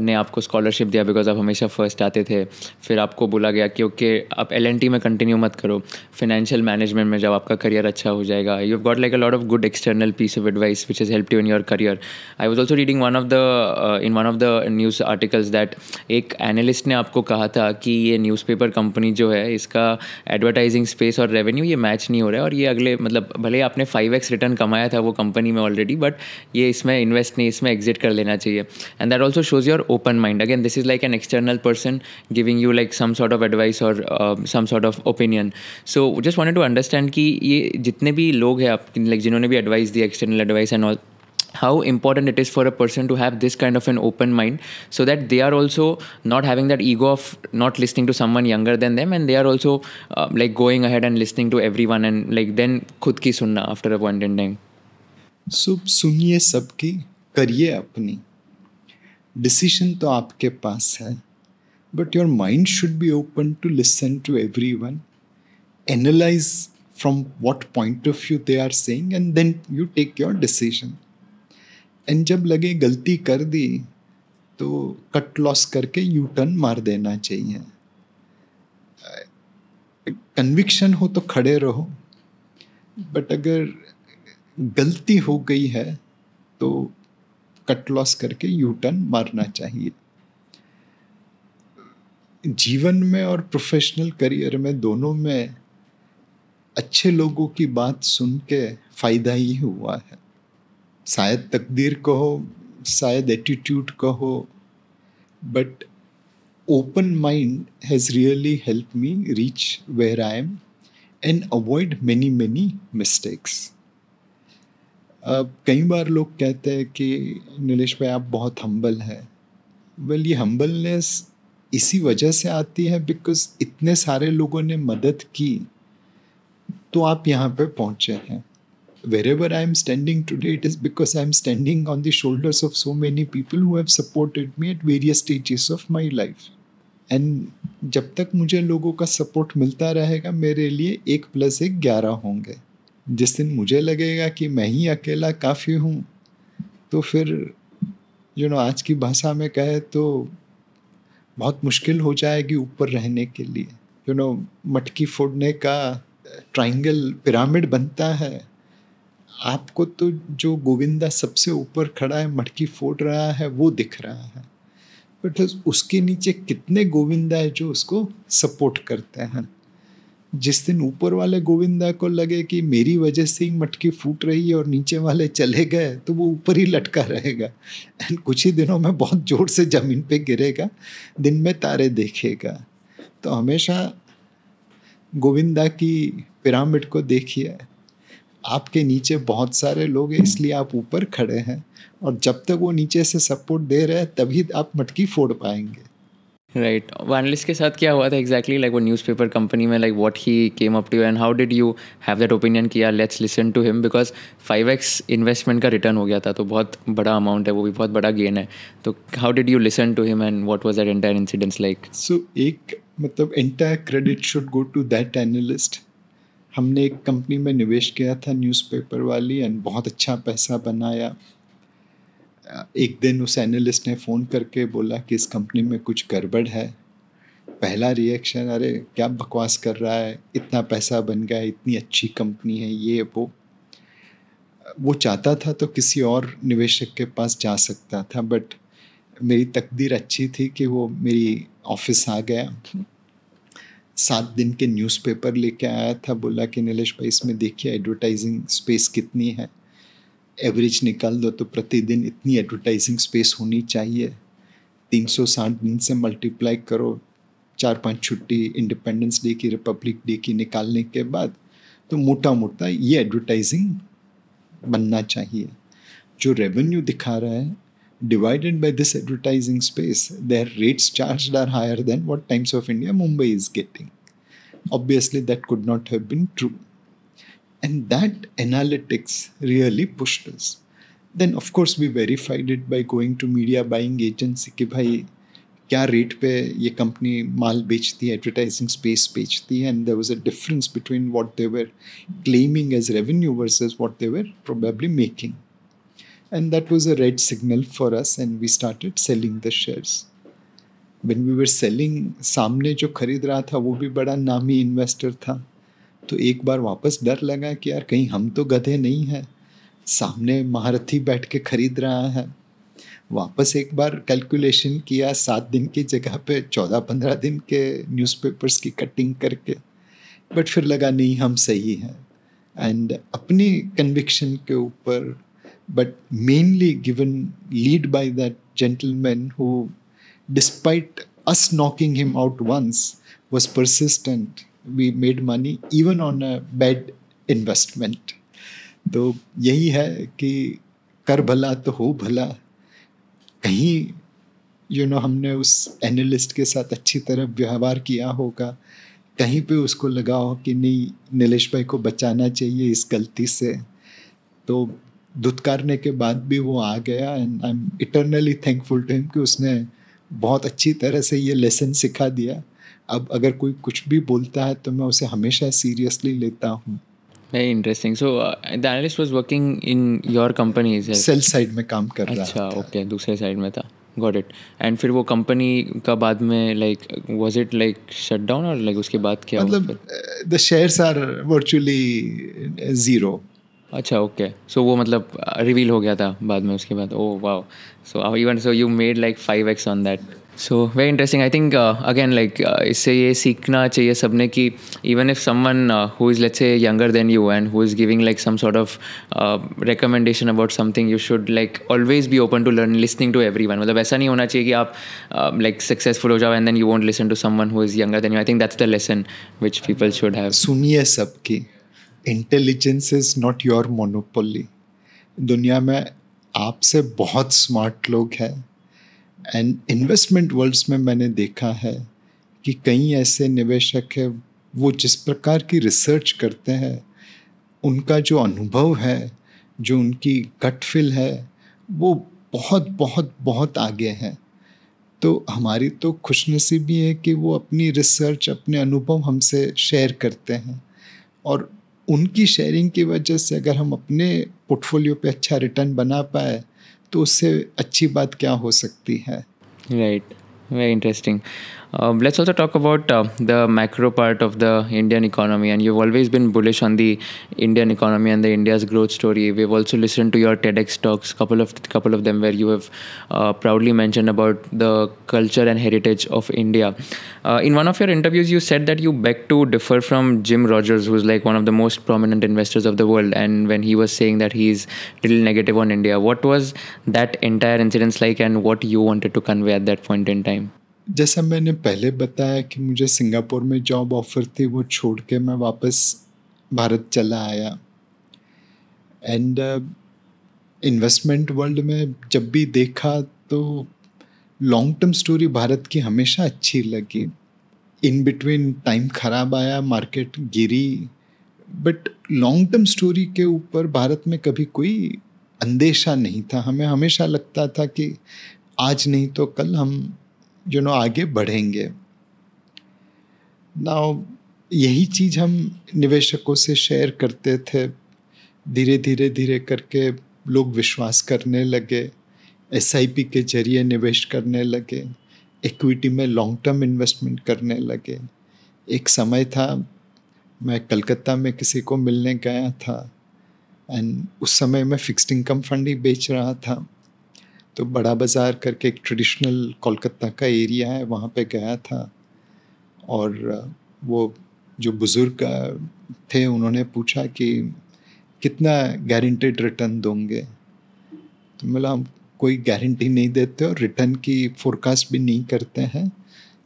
ने आपको scholarship दिया because आप हमेशा first आते थे, फिर आपको बोला गया कि ओके आप LNT में कंटिन्यू मत करो, फाइनेंशियल मैनेजमेंट में जब आपका करियर अच्छा हो जाएगा, you have got like a lot of good external piece of advice which has helped you in your career. I was also reading one of the news articles that एक analyst ने आपको कहा था कि ये न्यूज़पेपर कंपनी जो है इसका एडवर्टाइजिंग स्पेस और रेवेन्यू ये मैच नहीं हो रहा है, और ये अगले मतलब भले आपने 5x रिटर्न कमाया था वो कंपनी में ऑलरेडी, बट ये इसमें इन्वेस्ट नहीं, इसमें एग्जिट कर लेना चाहिए. And that also shows your open mind. Again this is like an external person giving you like some sort of advice और some sort of opinion. So just wanted to understand कि ये जितने भी लोग हैं आप लाइक जिन्होंने भी advice the, external advice and all, how important it is for a person to have this kind of an open mind so that they are also not having that ego of not listening to someone younger than them, and they are also like going ahead and listening to everyone and like then khud ki sunna after a point in time. So सुनिए सबकी, करिए अपनी, decision तो आपके पास है, but your mind should be open to listen to everyone, analyse from what point of view they are saying and then you take your decision. And जब लगे गलती कर दी तो कट लॉस करके यू टर्न मार देना चाहिए. कन्विक्शन हो तो खड़े रहो, बट अगर गलती हो गई है तो कट लॉस करके यू टर्न मारना चाहिए. जीवन में और प्रोफेशनल करियर में दोनों में अच्छे लोगों की बात सुन के फ़ायदा ही हुआ है. शायद तकदीर कहो, शायद एटीट्यूड कहो, but open mind has really help me reach where I am and avoid many mistakes. कई बार लोग कहते हैं कि नीलेश भाई आप बहुत हम्बल हैं. वेल, ये हम्बलनेस इसी वजह से आती है बिकॉज इतने सारे लोगों ने मदद की तो आप यहाँ पे पहुँचे हैं. Wherever I am standing today, it is because I am standing on the shoulders of so many people who have supported me at various stages of my life. And जब तक मुझे लोगों का सपोर्ट मिलता रहेगा, मेरे लिए 1+1=11 होंगे. जिस दिन मुझे लगेगा कि मैं ही अकेला काफ़ी हूँ, तो फिर आज की भाषा में कहे तो बहुत मुश्किल हो जाएगी ऊपर रहने के लिए. मटकी फोड़ने का ट्रायंगल पिरामिड बनता है. आपको तो जो गोविंदा सबसे ऊपर खड़ा है, मटकी फोड़ रहा है, वो दिख रहा है, बट उसके नीचे कितने गोविंदा है जो उसको सपोर्ट करते हैं. जिस दिन ऊपर वाले गोविंदा को लगे कि मेरी वजह से ही मटकी फूट रही है और नीचे वाले चले गए, तो वो ऊपर ही लटका रहेगा एंड कुछ ही दिनों में बहुत जोर से ज़मीन पे गिरेगा, दिन में तारे देखेगा. तो हमेशा गोविंदा की पिरामिड को देखिए. आपके नीचे बहुत सारे लोग हैं, इसलिए आप ऊपर खड़े हैं, और जब तक वो नीचे से सपोर्ट दे रहे हैं तभी आप मटकी फोड़ पाएंगे. राइट. वो एनालिस्ट के साथ क्या हुआ था एग्जैक्टली, लाइक वो न्यूज़पेपर कंपनी में, like what he came up to you and how did you have that opinion कि यार let's listen to him, because 5x investment का रिटर्न हो गया था, तो बहुत बड़ा अमाउंट है, वो भी बहुत बड़ा गेन है. तो how did you listen to him and what was that entire incidence like? So एक मतलब entire credit should go to that analyst. हमने एक कंपनी में निवेश किया था न्यूज़पेपर वाली, एंड बहुत अच्छा पैसा बनाया. एक दिन उस एनालिस्ट ने फ़ोन करके बोला कि इस कंपनी में कुछ गड़बड़ है, पहला रिएक्शन, अरे क्या बकवास कर रहा है, इतना पैसा बन गया, इतनी अच्छी कंपनी है, ये वो चाहता था तो किसी और निवेशक के पास जा सकता था, बट मेरी तकदीर अच्छी थी कि वो मेरी ऑफिस आ गया, 7 दिन के न्यूज़पेपर लेके आया था, बोला कि नीलेश भाई इसमें देखिए एडवर्टाइजिंग स्पेस कितनी है, एवरेज निकाल दो तो प्रतिदिन इतनी एडवर्टाइजिंग स्पेस होनी चाहिए, 360 दिन से मल्टीप्लाई करो, 4-5 छुट्टी इंडिपेंडेंस डे की, रिपब्लिक डे की निकालने के बाद, तो मोटा मोटा ये एडवर्टाइजिंग बनना चाहिए। जो रेवेन्यू दिखा रहा है divided by this advertising space, their rates charged are higher than what Times of India Mumbai is getting. Obviously that could not have been true, and that analytics really pushed us. Then of course we verified it by going to media buying agency कि भाई क्या rate पे ये company माल बेचती है, advertising space बेचती है, and there was a difference between what they were claiming as revenue versus what they were probably making, and that was a red signal for us, and we started selling the shares. When we were selling, सामने जो खरीद रहा था वो भी बड़ा नामी investor था, तो एक बार वापस डर लगा कि यार कहीं हम तो गधे नहीं हैं, सामने महारथी बैठ के खरीद रहा है। वापस एक बार कैलकुलेशन किया, 7 दिन की जगह पे 14-15 दिन के न्यूज़पेपर्स की कटिंग करके, बट फिर लगा नहीं हम सही हैं, एंड अपनी कन्विक्शन के ऊपर, but mainly given lead by that gentleman who, despite us knocking him out once, was persistent. We made money even on a bad investment. तो यही है कि कर भला तो हो भला, कहीं हमने उस एनालिस्ट के साथ अच्छी तरह व्यवहार किया होगा, कहीं पे उसको लगा हो कि नहीं नीलेश भाई को बचाना चाहिए इस गलती से, तो धुतकारने के बाद भी वो आ गया, and I am eternally thankful to him कि उसने बहुत अच्छी तरह से ये लेसन सिखा दिया। अब अगर कोई कुछ भी बोलता है तो मैं उसे हमेशा सीरियसली लेता हूँ। Very interesting. So the analyst was working in your company, is it? Sell side में काम कर रहा अच्छा, था। ओके, दूसरे साइड में था। Got it. एंड फिर वो कंपनी का बाद में like was it like shut down, और लाइक उसके बाद क्या हुआ फिर? मतलब the shares are virtually zero. अच्छा, ओके। सो वो मतलब रिवील हो गया था बाद में उसके बाद? Oh wow. So even so you made like 5x on that. So very interesting. I think again like इससे ये सीखना चाहिए सबने कि even if someone who is let's say younger than you and who is giving like some sort of recommendation about something, you should like always be open to learn, listening to everyone. मतलब ऐसा नहीं होना चाहिए कि आप like successful हो जाओ and then you won't listen to someone who is younger than you. I think that's the lesson which people should have. सुनिए सबकी, intelligence is not your monopoly. दुनिया में आपसे बहुत स्मार्ट लोग हैं, एंड इन्वेस्टमेंट वर्ल्ड्स में मैंने देखा है कि कई ऐसे निवेशक हैं, वो जिस प्रकार की रिसर्च करते हैं, उनका जो अनुभव है, जो उनकी गट फील है, वो बहुत बहुत बहुत आगे है। तो हमारी तो खुशनसीबी है कि वो अपनी रिसर्च, अपने अनुभव हमसे शेयर करते हैं, और उनकी शेयरिंग की वजह से अगर हम अपने पोर्टफोलियो पे अच्छा रिटर्न बना पाए तो उससे अच्छी बात क्या हो सकती है। Right, very interesting. Let's also talk about the macro part of the Indian economy. And you've always been bullish on the Indian economy and the India's growth story. We've also listened to your TEDx talks, couple of them, where you have proudly mentioned about the culture and heritage of India. In one of your interviews, you said that you beg to differ from Jim Rogers, who's like one of the most prominent investors of the world. And when he was saying that he's little negative on India, what was that entire incident like, and what you wanted to convey at that point in time? जैसा मैंने पहले बताया कि मुझे Singapore में job offer थी, वो छोड़ के मैं वापस भारत चला आया, एंड इन्वेस्टमेंट वर्ल्ड में जब भी देखा तो लॉन्ग टर्म स्टोरी भारत की हमेशा अच्छी लगी। इन बिटवीन टाइम ख़राब आया, market Giri, but long term story के ऊपर भारत में कभी कोई अंदेशा नहीं था। हमें हमेशा लगता था कि आज नहीं तो कल हम आगे बढ़ेंगे। नाउ यही चीज़ हम निवेशकों से शेयर करते थे, धीरे करके लोग विश्वास करने लगे, SIP के जरिए निवेश करने लगे, इक्विटी में लॉन्ग टर्म इन्वेस्टमेंट करने लगे। एक समय था मैं कलकत्ता में किसी को मिलने गया था एंड उस समय मैं फिक्स्ड इनकम फंड ही बेच रहा था। तो बड़ा बाज़ार करके एक ट्रेडिशनल कोलकाता का एरिया है, वहाँ पे गया था और वो जो बुज़ुर्ग थे उन्होंने पूछा कि कितना गारंटेड रिटर्न दोगे। तो बोला हम कोई गारंटी नहीं देते और रिटर्न की फोरकास्ट भी नहीं करते हैं,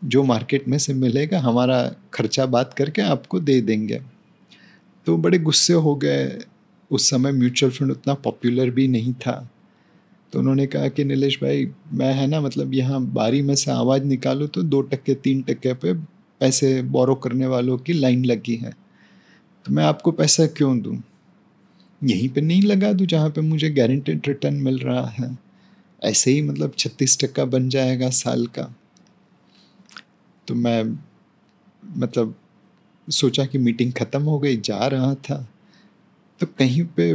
जो मार्केट में से मिलेगा हमारा खर्चा बात करके आपको दे देंगे। तो बड़े गुस्से हो गए। उस समय म्यूचुअल फंड उतना पॉपुलर भी नहीं था। तो उन्होंने कहा कि नीलेश भाई मैं है ना मतलब यहाँ बारी में से आवाज़ निकालूँ तो 2% 3% पे पैसे बोरो करने वालों की लाइन लगी है, तो मैं आपको पैसा क्यों दूँ, यहीं पे नहीं लगा दूँ जहाँ पे मुझे गारंटेड रिटर्न मिल रहा है। ऐसे ही मतलब 36% बन जाएगा साल का। तो मैं मतलब सोचा कि मीटिंग ख़त्म हो गई, जा रहा था तो कहीं पे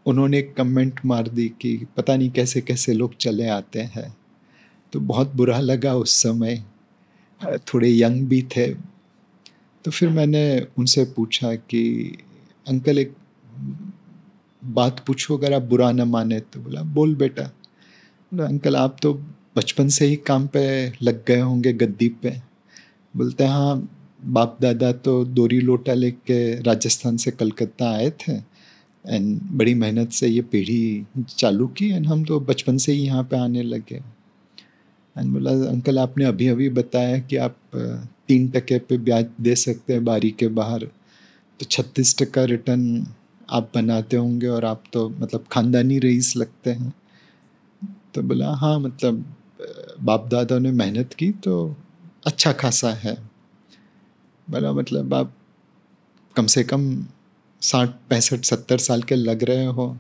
उन्होंने एक कमेंट मार दी कि पता नहीं कैसे कैसे लोग चले आते हैं। तो बहुत बुरा लगा उस समय, थोड़े यंग भी थे। तो फिर मैंने उनसे पूछा कि अंकल एक बात पूछो अगर आप बुरा न माने। तो बोला बोल बेटा। बोला अंकल आप तो बचपन से ही काम पे लग गए होंगे गद्दी पे। बोलते हैं हाँ, बाप दादा तो दोरी लोटा लेके राजस्थान से कलकत्ता आए थे एंड बड़ी मेहनत से ये पीढ़ी चालू की एंड हम तो बचपन से ही यहाँ पे आने लगे। एंड बोला अंकल आपने अभी अभी बताया कि आप 3% पे ब्याज दे सकते हैं बारी के बाहर, तो 36% रिटर्न आप बनाते होंगे और आप तो मतलब खानदानी रईस लगते हैं। तो बोला हाँ मतलब बाप दादा ने मेहनत की तो अच्छा खासा है। बोला मतलब आप कम से कम 60 65 70 साल के लग रहे हो,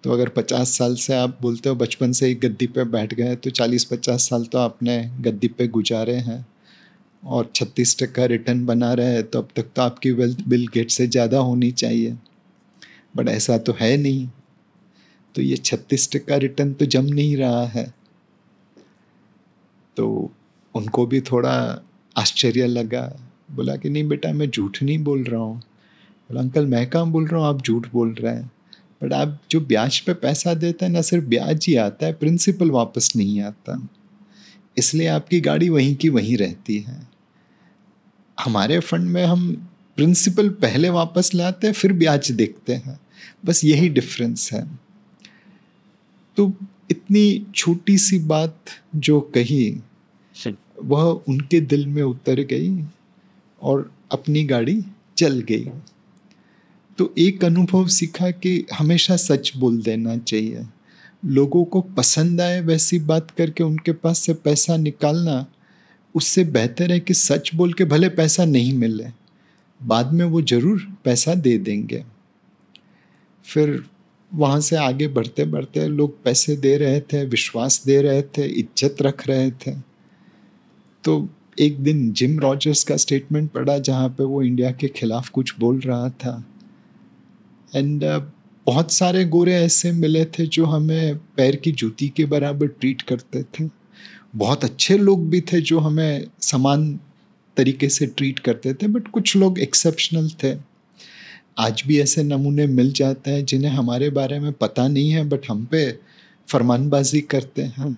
तो अगर 50 साल से आप बोलते हो बचपन से ही गद्दी पे बैठ गए तो 40 50 साल तो आपने गद्दी पे गुजारे हैं और 36% रिटर्न बना रहे हैं, तो अब तक तो आपकी वेल्थ बिल गेट से ज़्यादा होनी चाहिए, बट ऐसा तो है नहीं। तो ये 36% रिटर्न तो जम नहीं रहा है। तो उनको भी थोड़ा आश्चर्य लगा। बोला कि नहीं बेटा मैं झूठ नहीं बोल रहा हूँ। बोला अंकल मैं कहाँ बोल रहा हूँ आप झूठ बोल रहे हैं, बट आप जो ब्याज पे पैसा देते हैं ना सिर्फ ब्याज ही आता है, प्रिंसिपल वापस नहीं आता, इसलिए आपकी गाड़ी वहीं की वहीं रहती है। हमारे फंड में हम प्रिंसिपल पहले वापस लाते हैं फिर ब्याज देखते हैं, बस यही डिफरेंस है। तो इतनी छोटी सी बात जो कही वह उनके दिल में उतर गई और अपनी गाड़ी चल गई। तो एक अनुभव सीखा कि हमेशा सच बोल देना चाहिए। लोगों को पसंद आए वैसी बात करके उनके पास से पैसा निकालना, उससे बेहतर है कि सच बोल के भले पैसा नहीं मिले, बाद में वो ज़रूर पैसा दे देंगे। फिर वहाँ से आगे बढ़ते बढ़ते लोग पैसे दे रहे थे, विश्वास दे रहे थे, इज्जत रख रहे थे। तो एक दिन जिम रॉजर्स का स्टेटमेंट पढ़ा जहाँ पे वो इंडिया के खिलाफ कुछ बोल रहा था एंड बहुत सारे गोरे ऐसे मिले थे जो हमें पैर की जूती के बराबर ट्रीट करते थे। बहुत अच्छे लोग भी थे जो हमें समान तरीके से ट्रीट करते थे, बट कुछ लोग एक्सेप्शनल थे। आज भी ऐसे नमूने मिल जाते हैं जिन्हें हमारे बारे में पता नहीं है बट हम पे फरमानबाजी करते हैं।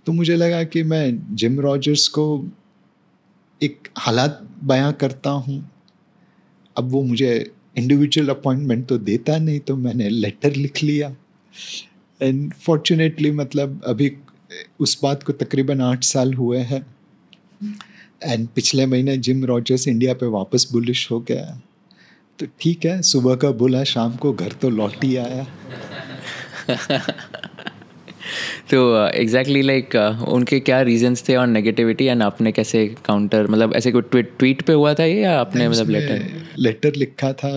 तो मुझे लगा कि मैं जिम रॉजर्स को एक हालात बयां करता हूँ। अब वो मुझे इंडिविजुअल अपॉइंटमेंट तो देता नहीं, तो मैंने लेटर लिख लिया एंड फॉर्चुनेटली मतलब अभी उस बात को तकरीबन 8 साल हुए हैं एंड पिछले महीने जिम रॉजर्स इंडिया पे वापस बुलिश हो गया। तो ठीक है, सुबह का बोला शाम को घर तो लौट ही आया। तो एग्जैक्टली लाइक उनके क्या रीजंस थे और नेगेटिविटी एंड आपने कैसे काउंटर, मतलब ऐसे कोई ट्वीट पे हुआ था ये या आपने मतलब लेटर लिखा था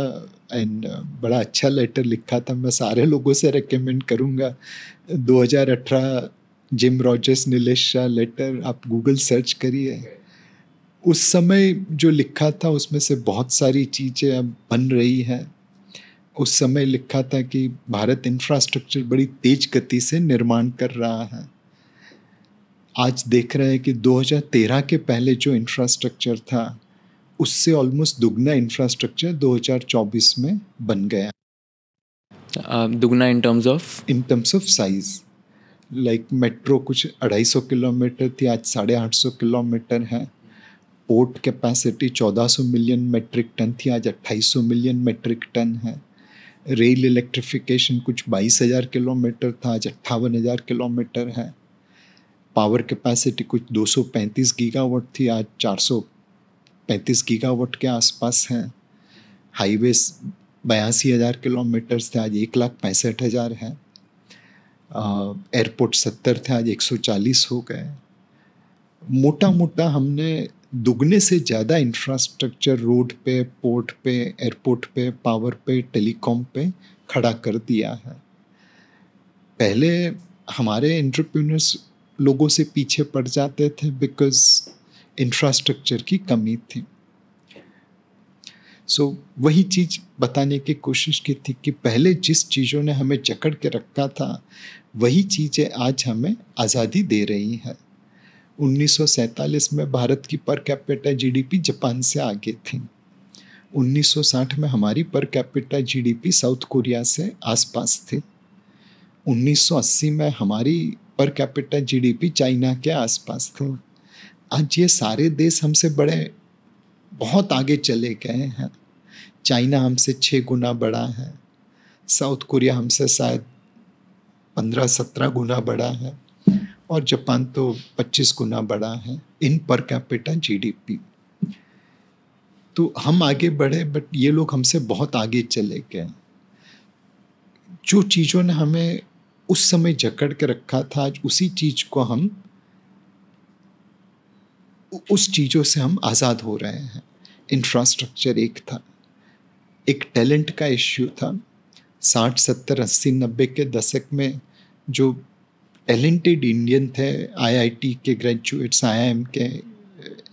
एंड बड़ा अच्छा लेटर लिखा था। मैं सारे लोगों से रेकमेंड करूँगा 2018 Jim Rogers Nilesh Shah letter, आप गूगल सर्च करिए। उस समय जो लिखा था उसमें से बहुत सारी चीज़ें अब बन रही हैं। उस समय लिखा था कि भारत इंफ्रास्ट्रक्चर बड़ी तेज गति से निर्माण कर रहा है। आज देख रहे हैं कि 2013 के पहले जो इंफ्रास्ट्रक्चर था उससे ऑलमोस्ट दुगना इंफ्रास्ट्रक्चर 2024 में बन गया। दुगना in terms of size, like metro कुछ 250 किलोमीटर थी, आज 850 किलोमीटर है। Port capacity 1400 million metric ton थी, आज 2800 मिलियन मेट्रिक टन है। रेल इलेक्ट्रिफिकेशन कुछ 22,000 किलोमीटर था, आज 58,000 किलोमीटर है। पावर कैपेसिटी कुछ 235 गीगावाट थी, आज 435 गीगावाट के आसपास है। हाईवेज 82,000 किलोमीटर थे, आज 1,65,000 है। एयरपोर्ट 70 थे, आज 140 हो गए। मोटा मोटा हमने दुगने से ज़्यादा इंफ्रास्ट्रक्चर रोड पे, पोर्ट पे, एयरपोर्ट पे, पावर पे, टेलीकॉम पे खड़ा कर दिया है। पहले हमारे एंटरप्रेन्योर्स लोगों से पीछे पड़ जाते थे बिकॉज इंफ्रास्ट्रक्चर की कमी थी। वही चीज़ बताने की कोशिश की थी कि पहले जिस चीज़ों ने हमें जकड़ के रखा था वही चीज़ें आज हमें आज़ादी दे रही हैं। 1947 में भारत की पर कैपिटा जीडीपी जापान से आगे थी। 1960 में हमारी पर कैपिटा जीडीपी साउथ कोरिया से आसपास थी। 1980 में हमारी पर कैपिटा जीडीपी चाइना के आसपास थी। आज ये सारे देश हमसे बड़े बहुत आगे चले गए हैं। चाइना हमसे 6 गुना बड़ा है, साउथ कोरिया हमसे शायद 15-17 गुना बड़ा है, और जापान तो 25 गुना बड़ा है इन पर कैपिटा जीडीपी। तो हम आगे बढ़े, बट ये लोग हमसे बहुत आगे चले गए। जो चीज़ों ने हमें उस समय जकड़ के रखा था, आज उसी चीज़ को उस चीज़ों से हम आज़ाद हो रहे हैं। इंफ्रास्ट्रक्चर एक था, एक टैलेंट का इश्यू था। 60, 70, 80, 90 के दशक में जो टैलेंटेड इंडियन थे, आईआईटी के ग्रेजुएट्स, आईआईएम के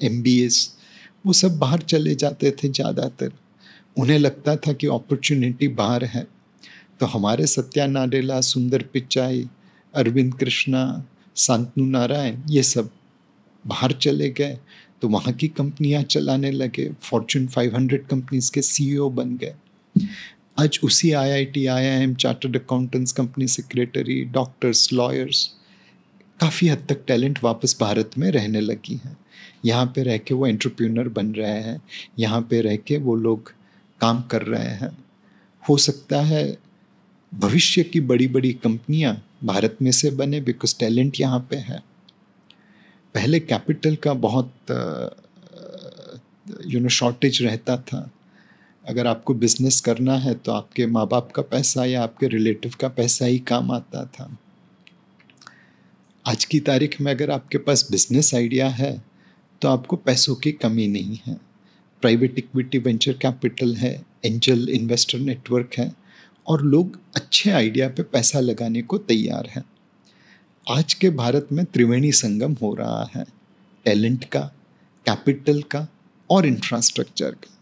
एमबीएस, वो सब बाहर चले जाते थे ज़्यादातर। उन्हें लगता था कि अपॉर्चुनिटी बाहर है। तो हमारे सत्या नाडेला, सुंदर पिचाई, अरविंद कृष्णा, शांतनु नारायण, ये सब बाहर चले गए, तो वहाँ की कंपनियाँ चलाने लगे। फॉर्च्यून 500 कंपनीज के सीईओ बन गए। आज उसी IIT, IIM, chartered accountants, company secretary, doctors, lawyers, काफ़ी हद तक टैलेंट वापस भारत में रहने लगी हैं। यहाँ पे रह के वो एंटरप्रेन्योर बन रहे हैं, यहाँ पे रह के वो लोग काम कर रहे हैं। हो सकता है भविष्य की बड़ी बड़ी कंपनियाँ भारत में से बने बिकॉज टैलेंट यहाँ पे है। पहले कैपिटल का बहुत शॉर्टेज रहता था। अगर आपको बिजनेस करना है तो आपके माँ बाप का पैसा या आपके रिलेटिव का पैसा ही काम आता था। आज की तारीख में अगर आपके पास बिजनेस आइडिया है तो आपको पैसों की कमी नहीं है। प्राइवेट इक्विटी, वेंचर कैपिटल है, एंजल इन्वेस्टर नेटवर्क है, और लोग अच्छे आइडिया पे पैसा लगाने को तैयार हैं। आज के भारत में त्रिवेणी संगम हो रहा है, टैलेंट का, कैपिटल का और इंफ्रास्ट्रक्चर का।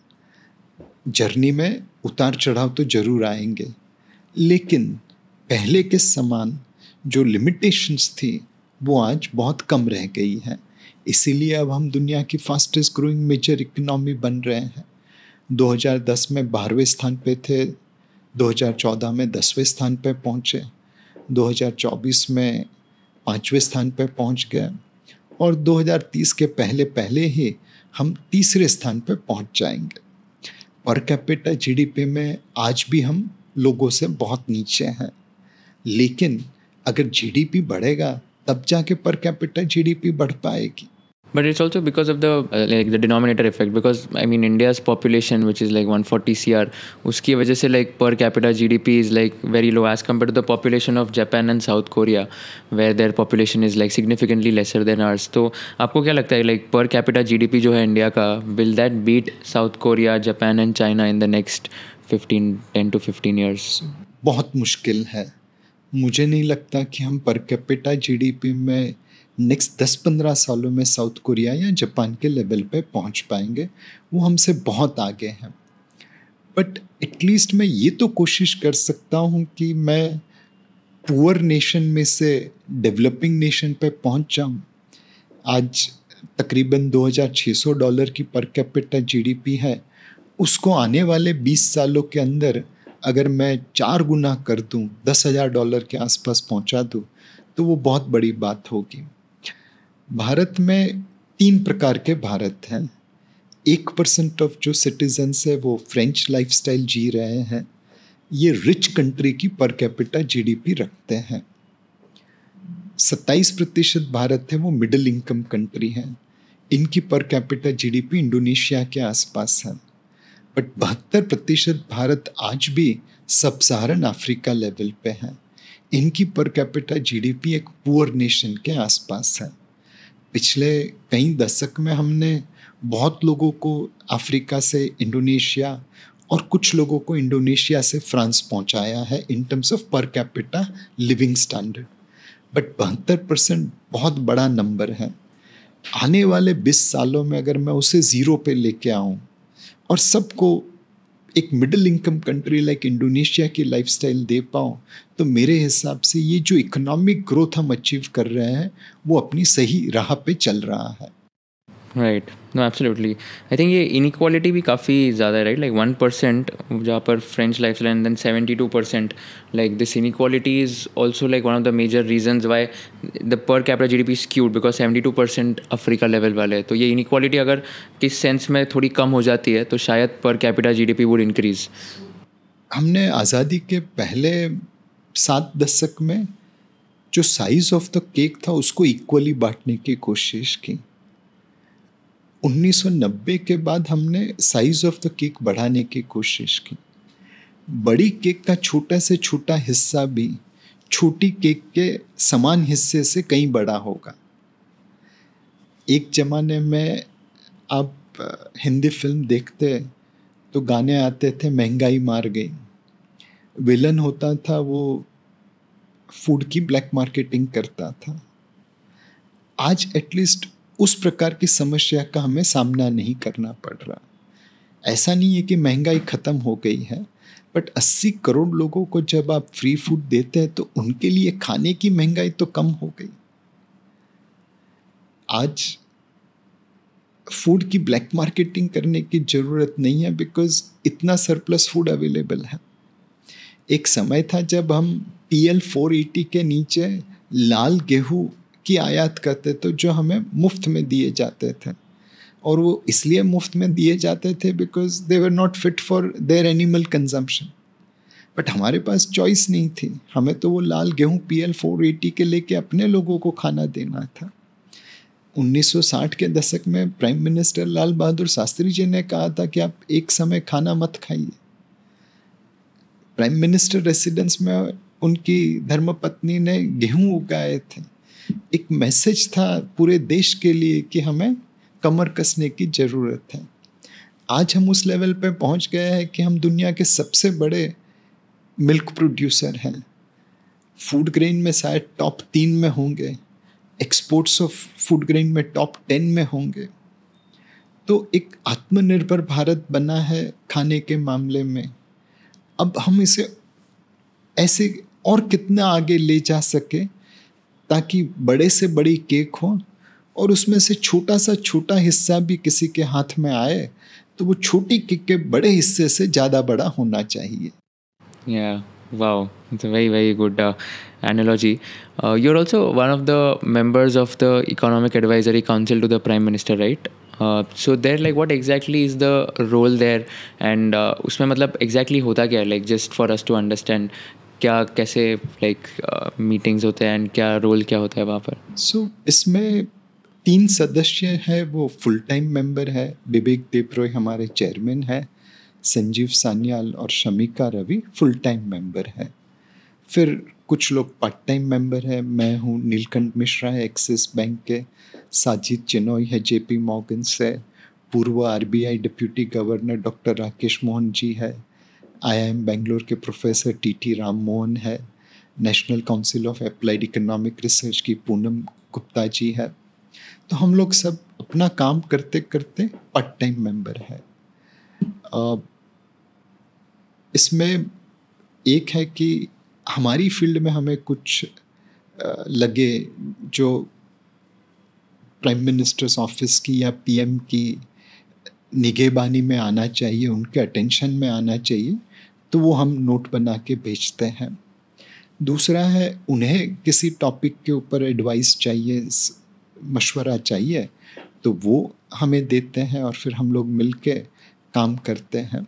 जर्नी में उतार चढ़ाव तो जरूर आएंगे, लेकिन पहले के समान जो लिमिटेशंस थी वो आज बहुत कम रह गई हैं। इसीलिए अब हम दुनिया की फास्टेस्ट ग्रोइंग मेजर इकोनॉमी बन रहे हैं। 2010 में 12वें स्थान पे थे, 2014 में 10वें स्थान पे पहुँचे, 2024 में 5वें स्थान पे पहुँच गए, और 2030 के पहले ही हम 3रे स्थान पे पहुँच जाएंगे। पर कैपिटा जीडीपी में आज भी हम लोगों से बहुत नीचे हैं, लेकिन अगर जीडीपी बढ़ेगा तब जाके पर कैपिटा जीडीपी बढ़ पाएगी। But it's also because of the denominator effect, because I mean India's population, which is like 140 CR, उसकी वजह से like per capita GDP is like very low as compared to the population of Japan and South Korea, where their population is like significantly lesser than ours. तो आपको क्या लगता है like per capita GDP जो है India का, will that beat South Korea, Japan and China in the next 10 to 15 years? बहुत मुश्किल है। मुझे नहीं लगता कि हम पर कैपिटा जीडीपी में नेक्स्ट 10-15 सालों में साउथ कोरिया या जापान के लेवल पे पहुंच पाएंगे। वो हमसे बहुत आगे हैं। बट एटलीस्ट मैं ये तो कोशिश कर सकता हूँ कि मैं पुअर नेशन में से डेवलपिंग नेशन पे पहुंच जाऊँ। आज तकरीबन $2,600 की पर कैपिटा जीडीपी है। उसको आने वाले 20 सालों के अंदर अगर मैं 4 गुना कर दूं, $10,000 के आसपास पहुंचा दूं, तो वो बहुत बड़ी बात होगी। भारत में 3 प्रकार के भारत हैं। 1% ऑफ जो सिटीजन्स है वो फ्रेंच लाइफस्टाइल जी रहे हैं। ये रिच कंट्री की पर कैपिटा जीडीपी रखते हैं। 27% भारत है वो मिडिल इनकम कंट्री है। इनकी पर कैपिटा जीडीपी इंडोनेशिया के आसपास है। बट 72% भारत आज भी सब सहारन अफ्रीका लेवल पे है। इनकी पर कैपिटा जीडीपी एक पुअर नेशन के आसपास है। पिछले कई दशक में हमने बहुत लोगों को अफ्रीका से इंडोनेशिया और कुछ लोगों को इंडोनेशिया से फ्रांस पहुंचाया है इन terms of per capita living standard. But 72% बहुत बड़ा नंबर है। आने वाले 20 सालों में अगर मैं उसे ज़ीरो पे लेके आऊँ और सबको एक middle income country like Indonesia की लाइफस्टाइल दे पाऊँ, तो मेरे हिसाब से ये जो इकोनॉमिक ग्रोथ हम अचीव कर रहे हैं वो अपनी सही राह पे चल रहा है। Right, no absolutely. I think ये इनइक्वालिटी भी काफ़ी ज़्यादा है, राइट? लाइक 1% जहाँ पर French life and then 72%, like this inequality is also like one of the major reasons why the per capita GDP skewed, because 72% Africa level वाले हैं। तो ये इनइक्वालिटी अगर किस सेंस में थोड़ी कम हो जाती है तो शायद पर कैपिटा जीडीपी वुड इंक्रीज। हमने आज़ादी के पहले 7 दशक में जो साइज ऑफ द केक था उसको इक्वली बांटने की कोशिश की। 1990 के बाद हमने साइज ऑफ द केक बढ़ाने की कोशिश की। बड़ी केक का छोटा से छोटा हिस्सा भी छोटी केक के समान हिस्से से कहीं बड़ा होगा। एक ज़माने में आप हिंदी फिल्म देखते तो गाने आते थे महंगाई मार गई। विलन होता था वो फूड की ब्लैक मार्केटिंग करता था। आज एटलीस्ट उस प्रकार की समस्या का हमें सामना नहीं करना पड़ रहा। ऐसा नहीं है कि महंगाई ख़त्म हो गई है, बट 80 करोड़ लोगों को जब आप फ्री फूड देते हैं तो उनके लिए खाने की महंगाई तो कम हो गई। आज फूड की ब्लैक मार्केटिंग करने की ज़रूरत नहीं है बिकॉज इतना सरप्लस फूड अवेलेबल है। एक समय था जब हम PL 480 के नीचे लाल गेहूँ की आयात करते थे जो हमें मुफ्त में दिए जाते थे, और वो इसलिए मुफ्त में दिए जाते थे because they were not fit for their animal consumption. But हमारे पास चॉइस नहीं थी, हमें तो वो लाल गेहूँ PL 480 के लेके अपने लोगों को खाना देना था। 1960 के दशक में प्राइम मिनिस्टर लाल बहादुर शास्त्री जी ने कहा था कि आप एक समय खाना मत खाइए। प्राइम मिनिस्टर रेसिडेंस में उनकी धर्मपत्नी ने गेहूं उगाए थे। एक मैसेज था पूरे देश के लिए कि हमें कमर कसने की ज़रूरत है। आज हम उस लेवल पे पहुंच गए हैं कि हम दुनिया के सबसे बड़े मिल्क प्रोड्यूसर हैं। फूड ग्रेन में शायद टॉप 3 में होंगे, एक्सपोर्ट्स ऑफ फूड ग्रेन में टॉप 10 में होंगे। तो एक आत्मनिर्भर भारत बना है खाने के मामले में। अब हम इसे ऐसे और कितना आगे ले जा सके ताकि बड़े से बड़ी केक हो और उसमें से छोटा सा छोटा हिस्सा भी किसी के हाथ में आए तो वो छोटी केक के बड़े हिस्से से ज़्यादा बड़ा होना चाहिए। Yeah, wow, it's a very, very good analogy. You're also one of the members of the Economic Advisory Council to the Prime Minister, right? So there, like, what exactly is the role there, and उसमें मतलब exactly होता क्या है, like, just for us to understand, क्या कैसे like meetings होते हैं and क्या रोल क्या होता है वहाँ पर? So इसमें 3 सदस्य हैं, वो फुल टाइम मेंबर है। विवेक देबरॉय हमारे चेयरमैन है, संजीव सान्याल और Shamika Ravi full time member है। फिर कुछ लोग पार्ट टाइम मेंबर है। मैं हूँ, नीलकंठ मिश्रा है एक्सिस बैंक के, साजिद चिनॉय है JP मॉर्गन से, पूर्व RBI deputy governor doctor Rakesh Mohan ji है, IIM बेंगलोर के प्रोफेसर TT राम मोहन है, national council of applied economic research की पूनम गुप्ता जी है। तो हम लोग सब अपना काम करते करते पार्ट टाइम मेंबर है। इसमें एक है कि हमारी फील्ड में हमें कुछ लगे जो प्राइम मिनिस्टर्स ऑफिस की या पीएम की निगहबानी में आना चाहिए, उनके अटेंशन में आना चाहिए, तो वो हम नोट बना के भेजते हैं। दूसरा है, उन्हें किसी टॉपिक के ऊपर एडवाइस चाहिए, मशवरा चाहिए, तो वो हमें देते हैं और फिर हम लोग मिल के काम करते हैं।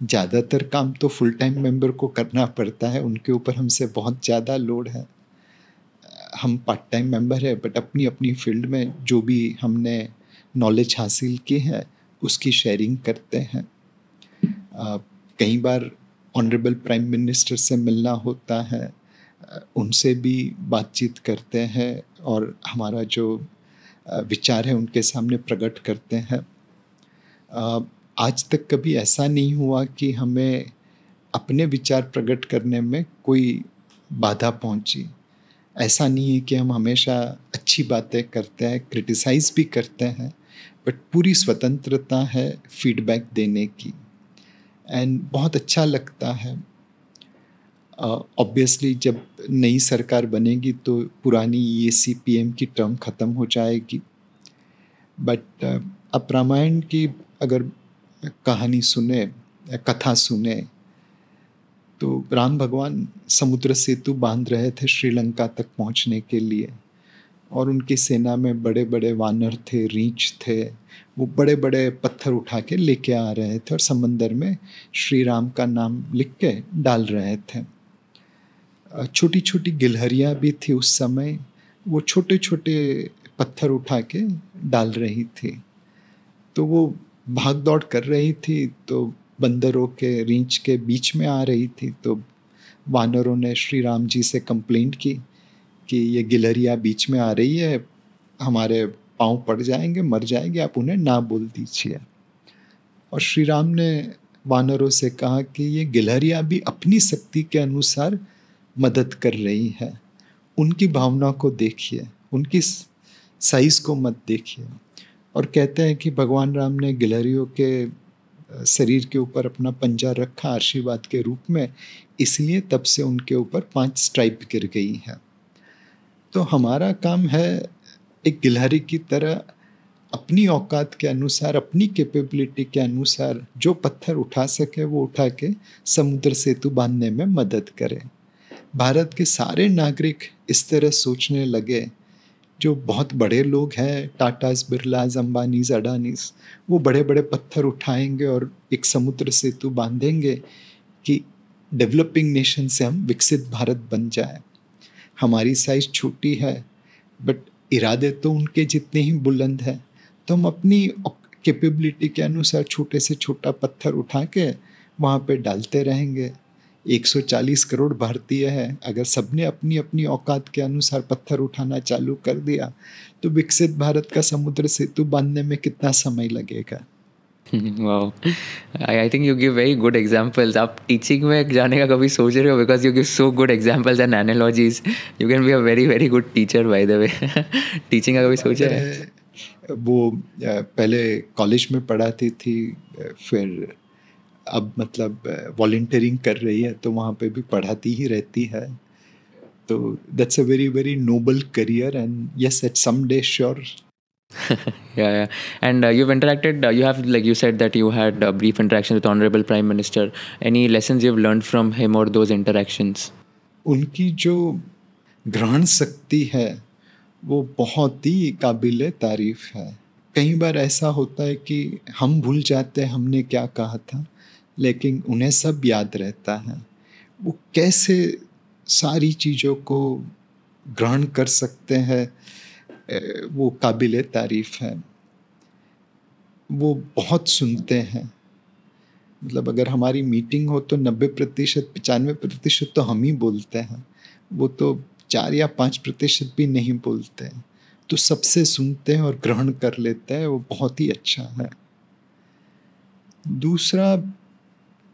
ज़्यादातर काम तो फुल टाइम मेंबर को करना पड़ता है, उनके ऊपर हमसे बहुत ज़्यादा लोड है। हम पार्ट टाइम मेंबर है, बट अपनी अपनी फील्ड में जो भी हमने नॉलेज हासिल की है उसकी शेयरिंग करते हैं। कई बार ऑनरेबल प्राइम मिनिस्टर से मिलना होता है, उनसे भी बातचीत करते हैं और हमारा जो विचार है उनके सामने प्रकट करते हैं। आज तक कभी ऐसा नहीं हुआ कि हमें अपने विचार प्रकट करने में कोई बाधा पहुंची। ऐसा नहीं है कि हम हमेशा अच्छी बातें करते हैं, क्रिटिसाइज़ भी करते हैं, बट पूरी स्वतंत्रता है फीडबैक देने की, एंड बहुत अच्छा लगता है। ऑब्वियसली जब नई सरकार बनेगी तो पुरानी ईएसी पीएम की टर्म ख़त्म हो जाएगी, बट अब रामायण की अगर कहानी सुने, कथा सुने, तो राम भगवान समुद्र सेतु बांध रहे थे श्रीलंका तक पहुंचने के लिए, और उनकी सेना में बड़े बड़े वानर थे, रीछ थे, वो बड़े बड़े पत्थर उठा के लेके आ रहे थे और समंदर में श्री राम का नाम लिख के डाल रहे थे। छोटी छोटी गिलहरियाँ भी थी उस समय, वो छोटे छोटे पत्थर उठा के डाल रही थी। तो वो भाग दौड़ कर रही थी, तो बंदरों के, रींछ के बीच में आ रही थी। तो वानरों ने श्री राम जी से कंप्लेंट की कि ये गिलहरियाँ बीच में आ रही है, हमारे पाँव पड़ जाएंगे, मर जाएंगे, आप उन्हें ना बोल दीजिए। और श्री राम ने वानरों से कहा कि ये गिलहरियाँ भी अपनी शक्ति के अनुसार मदद कर रही है, उनकी भावना को देखिए, उनकी साइज को मत देखिए। और कहते हैं कि भगवान राम ने गिलहरियों के शरीर के ऊपर अपना पंजा रखा आशीर्वाद के रूप में, इसलिए तब से उनके ऊपर 5 स्ट्राइप गिर गई है। तो हमारा काम है एक गिलहरी की तरह अपनी औकात के अनुसार, अपनी कैपेबिलिटी के अनुसार जो पत्थर उठा सके वो उठा के समुद्र सेतु बांधने में मदद करें। भारत के सारे नागरिक इस तरह सोचने लगे, जो बहुत बड़े लोग हैं, टाटास, बिरलास, अंबानीस, अडानीस, वो बड़े बड़े पत्थर उठाएंगे और एक समुद्र सेतु बांधेंगे कि डेवलपिंग नेशन से हम विकसित भारत बन जाए। हमारी साइज छोटी है, बट इरादे तो उनके जितने ही बुलंद हैं। तो हम अपनी कैपेबिलिटी के अनुसार छोटे से छोटा पत्थर उठा के वहाँ पे डालते रहेंगे। 140 करोड़ भारतीय हैं, अगर सबने अपनी अपनी औकात के अनुसार पत्थर उठाना चालू कर दिया तो विकसित भारत का समुद्र सेतु बांधने में कितना समय लगेगा। Wow, I think you give very good examples. आप टीचिंग में जाने का कभी सोच रहे हो? Because you give so good examples and analogies, you can be a very very good teacher by the way. Teaching का कभी सोचा है? वो पहले कॉलेज में पढ़ाती थी, फिर अब मतलब वॉलंटियरिंग कर रही है, तो वहाँ पे भी पढ़ाती ही रहती है। तो that's a very very noble career, and yes, at some day sure. Yeah. And you've interacted, you have, like you said, that you had a brief interaction with Honorable Prime Minister. Any lessons you've learned from him or those interactions? उनकी जो ग्रहण शक्ति है वो बहुत ही काबिल तारीफ है। कई बार ऐसा होता है कि हम भूल जाते हैं हमने क्या कहा था, लेकिन उन्हें सब याद रहता है। वो कैसे सारी चीज़ों को ग्रहण कर सकते हैं, वो काबिल तारीफ है। वो बहुत सुनते हैं, मतलब अगर हमारी मीटिंग हो तो 90% 95% तो हम ही बोलते हैं, वो तो 4 या 5% भी नहीं बोलते हैं। तो सबसे सुनते हैं और ग्रहण कर लेते हैं, वो बहुत ही अच्छा है। दूसरा,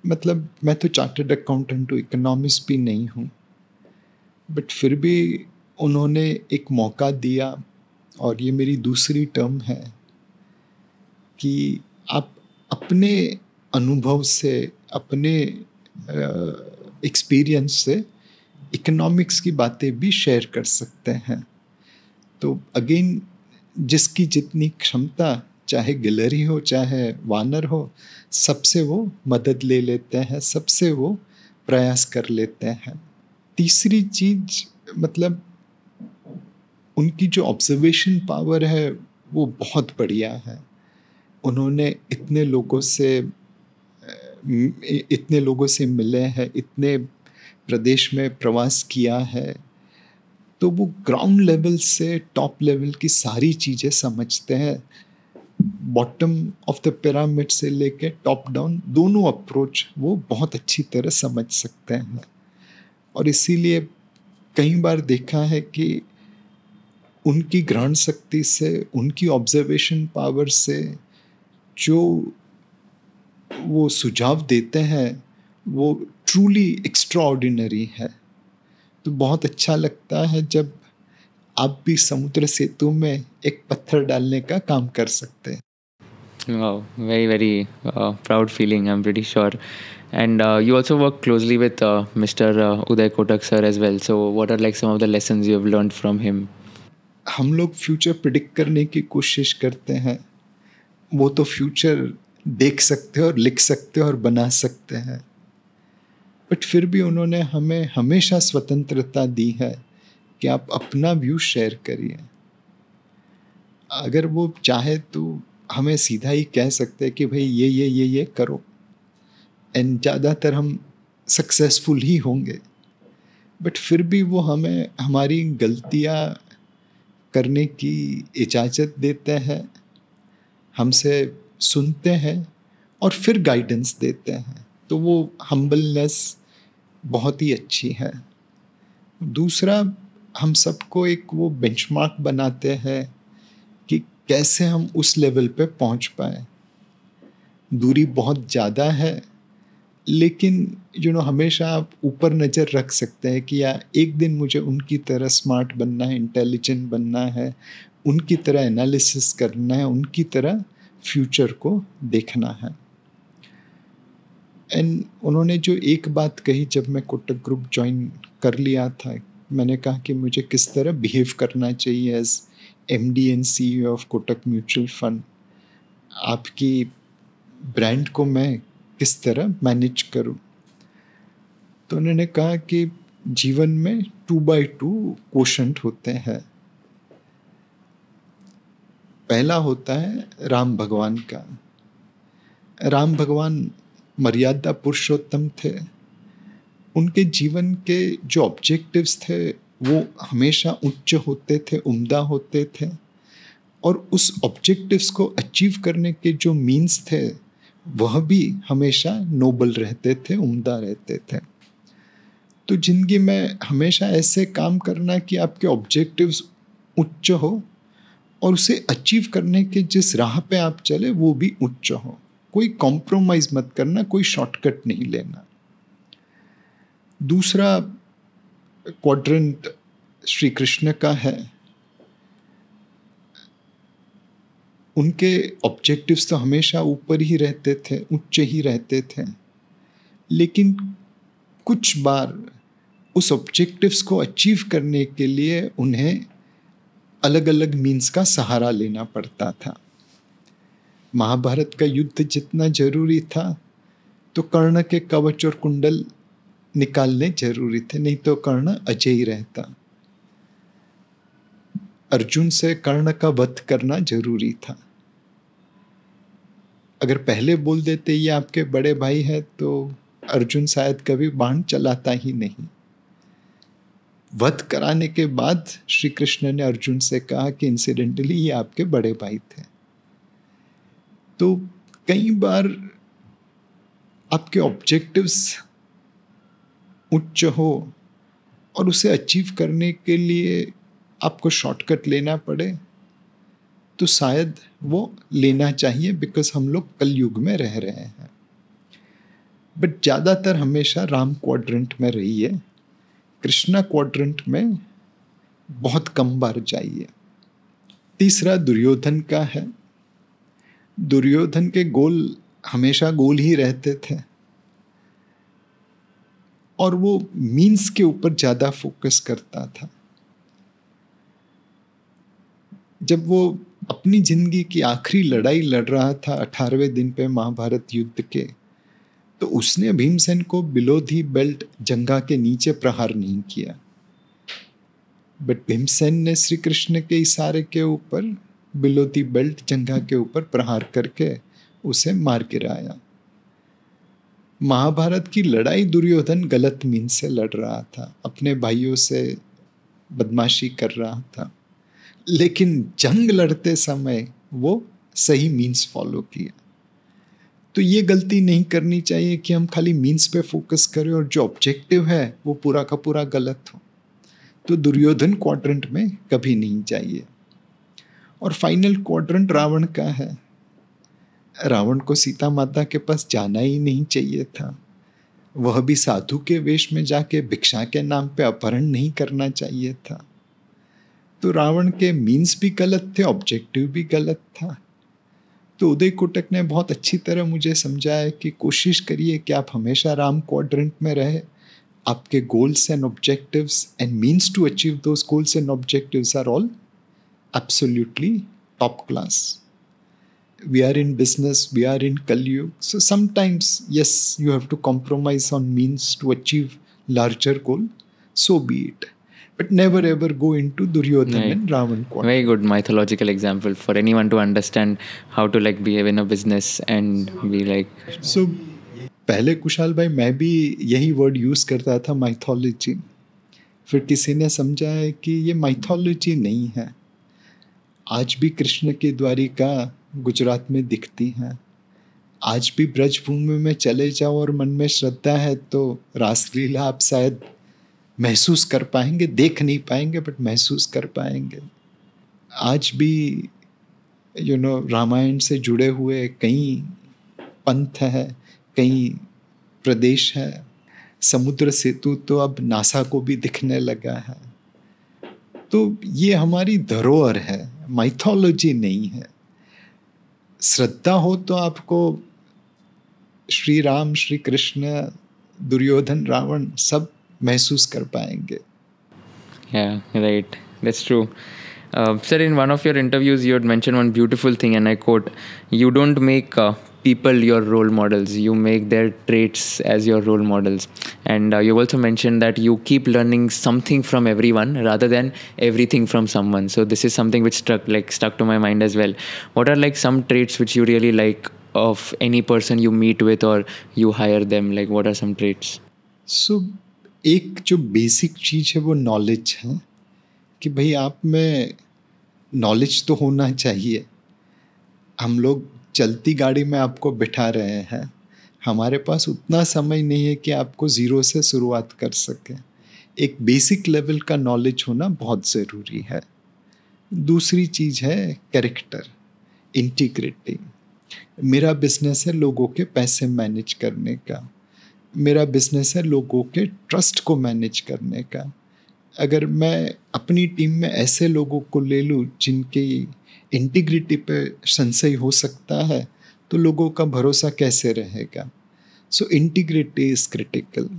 मतलब मैं तो चार्टर्ड अकाउंटेंट हूँ, इकोनॉमिस्ट भी नहीं हूँ, बट फिर भी उन्होंने एक मौका दिया, और ये मेरी दूसरी टर्म है, कि आप अपने अनुभव से, अपने एक्सपीरियंस से इकोनॉमिक्स की बातें भी शेयर कर सकते हैं। तो अगेन जिसकी जितनी क्षमता, चाहे गिलहरी हो चाहे वानर हो, सबसे वो मदद ले लेते हैं, सबसे वो प्रयास कर लेते हैं। तीसरी चीज मतलब उनकी जो ऑब्जर्वेशन पावर है वो बहुत बढ़िया है। उन्होंने इतने लोगों से मिले हैं, इतने प्रदेश में प्रवास किया है, तो वो ग्राउंड लेवल से टॉप लेवल की सारी चीज़ें समझते हैं। बॉटम ऑफ द पिरामिड से लेके टॉप डाउन दोनों अप्रोच वो बहुत अच्छी तरह समझ सकते हैं। और इसीलिए कई बार देखा है कि उनकी ग्रहण शक्ति से, उनकी ऑब्जर्वेशन पावर से जो वो सुझाव देते हैं वो ट्रूली एक्स्ट्राऑर्डिनरी है। तो बहुत अच्छा लगता है जब आप भी समुद्र सेतु में एक पत्थर डालने का काम कर सकते हैं। Wow, very, very proud feeling, I'm pretty sure. And you also work closely with Mr. Uday Kotak sir as well. So, what are like some of the lessons you have learned from him? हम लोग future predict करने की कोशिश करते हैं। वो तो future देख सकते हैं और लिख सकते हैं और बना सकते हैं, बट फिर भी उन्होंने हमें हमेशा स्वतंत्रता दी है कि आप अपना व्यू शेयर करिए। अगर वो चाहे तो हमें सीधा ही कह सकते हैं कि भाई ये करो, एंड ज़्यादातर हम सक्सेसफुल ही होंगे। बट फिर भी वो हमें हमारी गलतियाँ करने की इजाज़त देते हैं, हमसे सुनते हैं और फिर गाइडेंस देते हैं। तो वो हम्बलनेस बहुत ही अच्छी है। दूसरा, हम सबको एक वो बेंचमार्क बनाते हैं कि कैसे हम उस लेवल पे पहुंच पाए। दूरी बहुत ज़्यादा है, लेकिन हमेशा आप ऊपर नज़र रख सकते हैं कि यार एक दिन मुझे उनकी तरह स्मार्ट बनना है, इंटेलिजेंट बनना है, उनकी तरह एनालिसिस करना है, उनकी तरह फ्यूचर को देखना है। एंड उन्होंने जो एक बात कही जब मैं कोटक ग्रुप ज्वाइन कर लिया था, मैंने कहा कि मुझे किस तरह बिहेव करना चाहिए as MD and CEO of Kotak mutual fund. आपकी ब्रांड को मैं किस तरह मैनेज करूं। तो उन्होंने कहा कि जीवन में 2x2 कोशंट होते हैं। पहला होता है राम भगवान का। राम भगवान मर्यादा पुरुषोत्तम थे। उनके जीवन के जो ऑब्जेक्टिव्स थे वो हमेशा उच्च होते थे, उम्दा होते थे, और उस ऑब्जेक्टिव्स को अचीव करने के जो मीन्स थे वह भी हमेशा नोबल रहते थे, उम्दा रहते थे। तो जिंदगी में हमेशा ऐसे काम करना कि आपके ऑब्जेक्टिव्स उच्च हो और उसे अचीव करने के जिस राह पे आप चले वो भी उच्च हो। कोई कॉम्प्रोमाइज मत करना, कोई शॉर्टकट नहीं लेना। दूसरा क्वाड्रेंट श्री कृष्ण का है। उनके ऑब्जेक्टिव्स तो हमेशा ऊपर ही रहते थे, उच्च ही रहते थे, लेकिन कुछ बार उस ऑब्जेक्टिव्स को अचीव करने के लिए उन्हें अलग अलग मीन्स का सहारा लेना पड़ता था। महाभारत का युद्ध जितना जरूरी था तो कर्ण के कवच और कुंडल निकालने जरूरी थे, नहीं तो कर्ण अजय ही रहता। अर्जुन से कर्ण का वध करना जरूरी था। अगर पहले बोल देते ये आपके बड़े भाई है तो अर्जुन शायद कभी बाण चलाता ही नहीं। वध कराने के बाद श्री कृष्ण ने अर्जुन से कहा कि इंसिडेंटली ये आपके बड़े भाई थे। तो कई बार आपके ऑब्जेक्टिव्स उच्च हो और उसे अचीव करने के लिए आपको शॉर्टकट लेना पड़े तो शायद वो लेना चाहिए, बिकॉज हम लोग कलयुग में रह रहे हैं। बट ज़्यादातर हमेशा राम क्वाड्रेंट में रहिए, कृष्णा क्वाड्रेंट में बहुत कम बार जाइए। तीसरा दुर्योधन का है। दुर्योधन के गोल हमेशा गोल ही रहते थे और वो मीन्स के ऊपर ज़्यादा फोकस करता था। जब वो अपनी जिंदगी की आखिरी लड़ाई लड़ रहा था 18वें दिन पे महाभारत युद्ध के, तो उसने भीमसेन को बिलो दी बेल्ट जंघा के नीचे प्रहार नहीं किया, बट भीमसेन ने श्री कृष्ण के इशारे के ऊपर बिलो दी बेल्ट जंघा के ऊपर प्रहार करके उसे मार गिराया। महाभारत की लड़ाई दुर्योधन गलत मीन से लड़ रहा था, अपने भाइयों से बदमाशी कर रहा था, लेकिन जंग लड़ते समय वो सही मीन्स फॉलो किया। तो ये गलती नहीं करनी चाहिए कि हम खाली मीन्स पे फोकस करें और जो ऑब्जेक्टिव है वो पूरा का पूरा गलत हो। तो दुर्योधन क्वाड्रेंट में कभी नहीं चाहिए। और फाइनल क्वाड्रेंट रावण का है। रावण को सीता माता के पास जाना ही नहीं चाहिए था, वह भी साधु के वेश में जाके भिक्षा के नाम पे अपहरण नहीं करना चाहिए था। तो रावण के मीन्स भी गलत थे, ऑब्जेक्टिव भी गलत था। तो उदय कोटक ने बहुत अच्छी तरह मुझे समझाया कि कोशिश करिए कि आप हमेशा राम क्वाड्रेंट में रहे। आपके goals and objectives and means to achieve those goals and objectives are all absolutely top class. We are in business, we are in Kalyug. So sometimes, yes, you have to compromise on means to achieve larger goal. So be it. But never ever go into Duryodhan and Ravan quadrant. Very good mythological example for anyone to understand how to like behave in a business and be like. So पहले कुशाल भाई मैं भी यही word use करता था, mythology. फिर किसी ने समझा है कि ये माइथोलॉजी नहीं है. आज भी कृष्ण की द्वारिका गुजरात में दिखती हैं. आज भी ब्रजभूमि में चले जाओ और मन में श्रद्धा है तो रासलीला आप शायद महसूस कर पाएंगे, देख नहीं पाएंगे बट महसूस कर पाएंगे. आज भी रामायण से जुड़े हुए कई पंथ है, कई प्रदेश है. समुद्र सेतु तो अब नासा को भी दिखने लगा है. तो ये हमारी धरोहर है, माइथोलॉजी नहीं है. श्रद्धा हो तो आपको श्री राम, श्री कृष्ण, दुर्योधन, रावण सब महसूस कर पाएंगे. Yeah, right. That's true. Sir, in one of your interviews, you had mentioned one beautiful thing, and I quote, "You don't make people your role models. You make their traits as your role models." And you also mentioned that you keep learning something from everyone rather than everything from someone. So this is something which stuck to my mind as well. What are like some traits which you really like of any person you meet with or you hire them? Like what are some traits? So एक जो basic चीज़ है वो knowledge है कि भाई आप में knowledge तो होना चाहिए. हम लोग चलती गाड़ी में आपको बिठा रहे हैं, हमारे पास उतना समय नहीं है कि आपको ज़ीरो से शुरुआत कर सकें. एक बेसिक लेवल का नॉलेज होना बहुत ज़रूरी है. दूसरी चीज़ है कैरेक्टर, इंटीग्रिटी. मेरा बिजनेस है लोगों के पैसे मैनेज करने का, मेरा बिजनेस है लोगों के ट्रस्ट को मैनेज करने का. अगर मैं अपनी टीम में ऐसे लोगों को ले लूँ जिनकी इंटीग्रिटी पे संशय हो सकता है तो लोगों का भरोसा कैसे रहेगा. सो इंटीग्रिटी इज क्रिटिकल.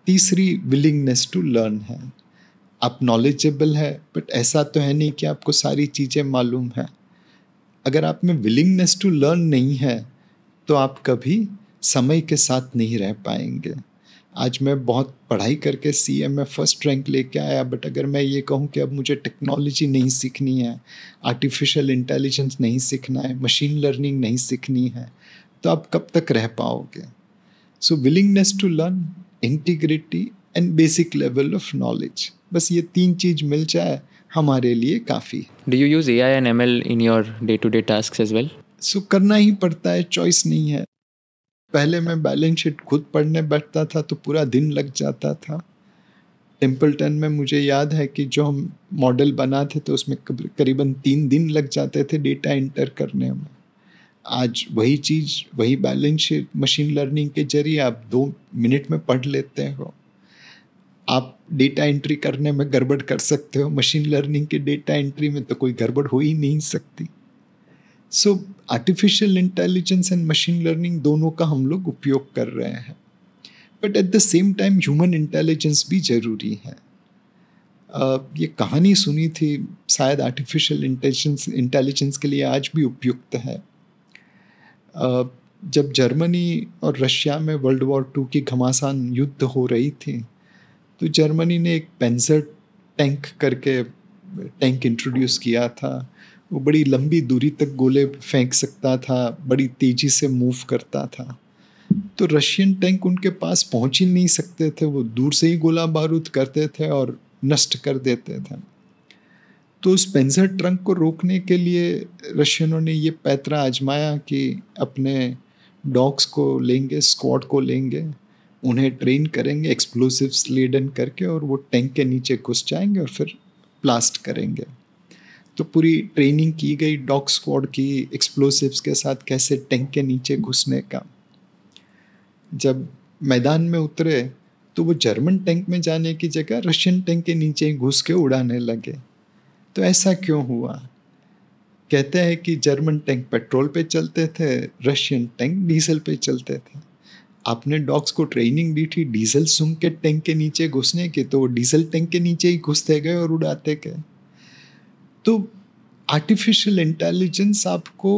तीसरी विलिंगनेस टू लर्न है. आप नॉलेजेबल है बट ऐसा तो है नहीं कि आपको सारी चीज़ें मालूम है. अगर आप में विलिंगनेस टू लर्न नहीं है तो आप कभी समय के साथ नहीं रह पाएंगे. आज मैं बहुत पढ़ाई करके CA में फर्स्ट रैंक लेके आया, बट अगर मैं ये कहूँ कि अब मुझे टेक्नोलॉजी नहीं सीखनी है, आर्टिफिशियल इंटेलिजेंस नहीं सीखना है, मशीन लर्निंग नहीं सीखनी है, तो आप कब तक रह पाओगे. So willingness to learn, integrity and basic level of knowledge, बस ये 3 चीज़ मिल जाए हमारे लिए काफ़ी. Do you use AI and ML in your day-to-day tasks as well? सो करना ही पड़ता है, चॉइस नहीं है. पहले मैं बैलेंस शीट खुद पढ़ने बैठता था तो पूरा दिन लग जाता था. टेम्पल्टन में मुझे याद है कि जो हम मॉडल बनाते तो उसमें करीबन 3 दिन लग जाते थे डेटा एंटर करने में. आज वही चीज़, वही बैलेंस शीट मशीन लर्निंग के जरिए आप 2 मिनट में पढ़ लेते हो. आप डेटा एंट्री करने में गड़बड़ कर सकते हो, मशीन लर्निंग के डेटा एंट्री में तो कोई गड़बड़ हो ही नहीं सकती. So artificial intelligence and machine learning दोनों का हम लोग उपयोग कर रहे हैं, but at the same time human intelligence भी ज़रूरी है. ये कहानी सुनी थी, शायद आर्टिफिशियल इंटेलिजेंस के लिए आज भी उपयुक्त है। जब जर्मनी और रशिया में वर्ल्ड वॉर 2 की घमासान युद्ध हो रही थी, तो जर्मनी ने एक पेंजर टैंक करके टैंक इंट्रोड्यूस किया था। वो बड़ी लंबी दूरी तक गोले फेंक सकता था, बड़ी तेज़ी से मूव करता था। तो रशियन टैंक उनके पास पहुंच ही नहीं सकते थे, वो दूर से ही गोला बारूद करते थे और नष्ट कर देते थे। तो उस पेंजर ट्रंक को रोकने के लिए रशियनों ने ये पैतरा आजमाया कि अपने डॉग्स को लेंगे, स्क्वाड को लेंगे, उन्हें ट्रेन करेंगे एक्सप्लोसिव्स लेडन करके, और वो टैंक के नीचे घुस जाएंगे और फिर ब्लास्ट करेंगे। तो पूरी ट्रेनिंग की गई डॉग स्क्वाड की एक्सप्लोसिव्स के साथ कैसे टैंक के नीचे घुसने का। जब मैदान में उतरे तो वो जर्मन टैंक में जाने की जगह रशियन टैंक के नीचे ही घुस के उड़ाने लगे। तो ऐसा क्यों हुआ? कहते हैं कि जर्मन टैंक पेट्रोल पे चलते थे, रशियन टैंक डीजल पे चलते थे। आपने डॉग्स को ट्रेनिंग दी थी डीजल सूंघ के टैंक के नीचे घुसने की, तो वो डीजल टैंक के नीचे ही घुसते गए और उड़ाते गए। तो आर्टिफिशियल इंटेलिजेंस आपको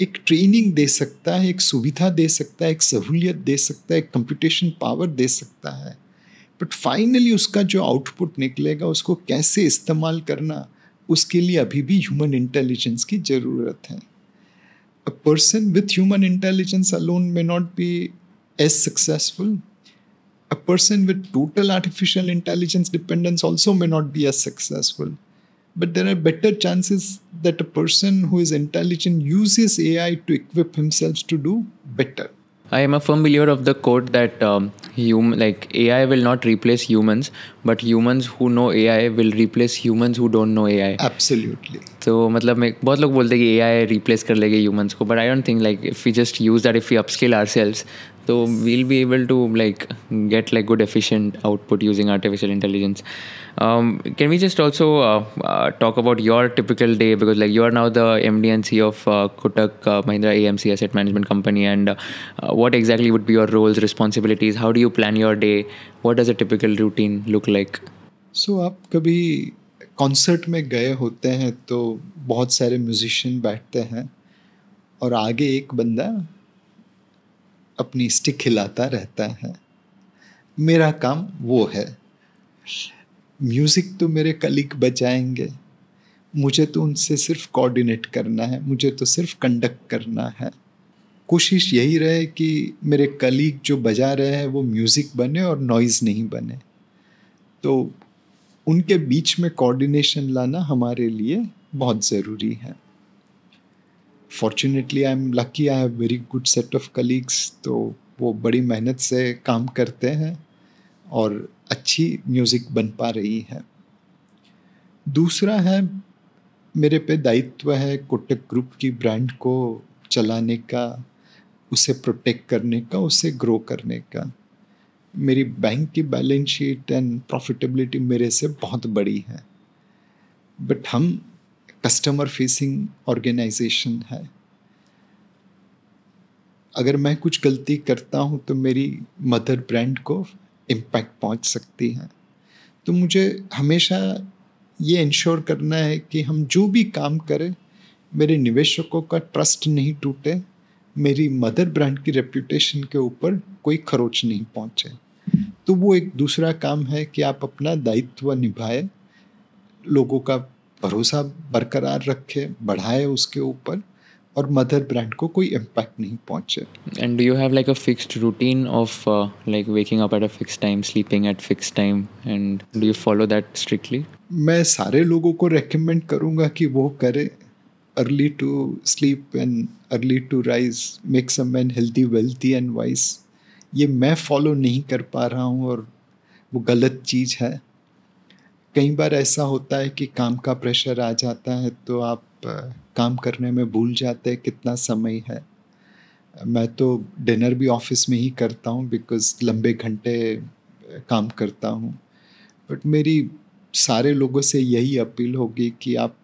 एक ट्रेनिंग दे सकता है, एक सुविधा दे सकता है, एक सहूलियत दे सकता है, एक कंप्यूटेशन पावर दे सकता है, बट फाइनली उसका जो आउटपुट निकलेगा उसको कैसे इस्तेमाल करना, उसके लिए अभी भी ह्यूमन इंटेलिजेंस की ज़रूरत है। A person with human intelligence alone may not be as successful. A person with total artificial intelligence dependence also may not be as successful. But there are better chances that a person who is intelligent uses AI to equip himself to do better. I am a firm believer of the quote that AI will not replace humans, but humans who know AI will replace humans who don't know AI. Absolutely. तो मतलब मैं बहुत लोग बोलते हैं कि AI replace कर लेगी humans को, but I don't think like if we just use that, if we upskill ourselves, so we'll be able to like get like good efficient output using artificial intelligence. Can we just also talk about your typical day, because like you are now the MD and CEO of Kotak Mahindra AMC Asset Management Company, and what exactly would be your roles, responsibilities? How do you plan your day? What does a typical routine look like? So आप कभी concert में गए होते हैं तो बहुत सारे musician बैठते हैं और आगे एक बंदा अपनी स्टिक हिलाता रहता है। मेरा काम वो है। म्यूज़िक तो मेरे कलीग बजाएंगे, मुझे तो उनसे सिर्फ कोऑर्डिनेट करना है, मुझे तो सिर्फ कंडक्ट करना है। कोशिश यही रहे कि मेरे कलीग जो बजा रहे हैं वो म्यूज़िक बने और नॉइज़ नहीं बने। तो उनके बीच में कोऑर्डिनेशन लाना हमारे लिए बहुत ज़रूरी है। Fortunately I am lucky, I have very good set of colleagues, तो वो बड़ी मेहनत से काम करते हैं और अच्छी म्यूज़िक बन पा रही है। दूसरा है, मेरे पे दायित्व है कोटक ग्रुप की ब्रांड को चलाने का, उसे प्रोटेक्ट करने का, उसे ग्रो करने का। मेरी बैंक की बैलेंस शीट एंड प्रॉफिटेबिलिटी मेरे से बहुत बड़ी है, बट हम कस्टमर फेसिंग ऑर्गेनाइजेशन है। अगर मैं कुछ गलती करता हूँ तो मेरी मदर ब्रांड को इम्पैक्ट पहुँच सकती है। तो मुझे हमेशा ये इंश्योर करना है कि हम जो भी काम करें मेरे निवेशकों का ट्रस्ट नहीं टूटे, मेरी मदर ब्रांड की रेप्यूटेशन के ऊपर कोई खरोच नहीं पहुँचे। तो वो एक दूसरा काम है कि आप अपना दायित्व निभाए, लोगों का भरोसा बरकरार रखे, बढ़ाए उसके ऊपर, और मदर ब्रांड को कोई इम्पैक्ट नहीं पहुँचे। And do you have like a fixed routine of like waking up at a fixed time, sleeping at fixed time, and do you follow that strictly? मैं सारे लोगों को रेकमेंड करूँगा कि वो करें। Early to sleep and early to rise makes a man healthy, wealthy and wise. ये मैं फॉलो नहीं कर पा रहा हूँ और वो गलत चीज़ है। कई बार ऐसा होता है कि काम का प्रेशर आ जाता है तो आप काम करने में भूल जाते हैं कितना समय है। मैं तो डिनर भी ऑफिस में ही करता हूँ बिकॉज़ लंबे घंटे काम करता हूँ। बट मेरी सारे लोगों से यही अपील होगी कि आप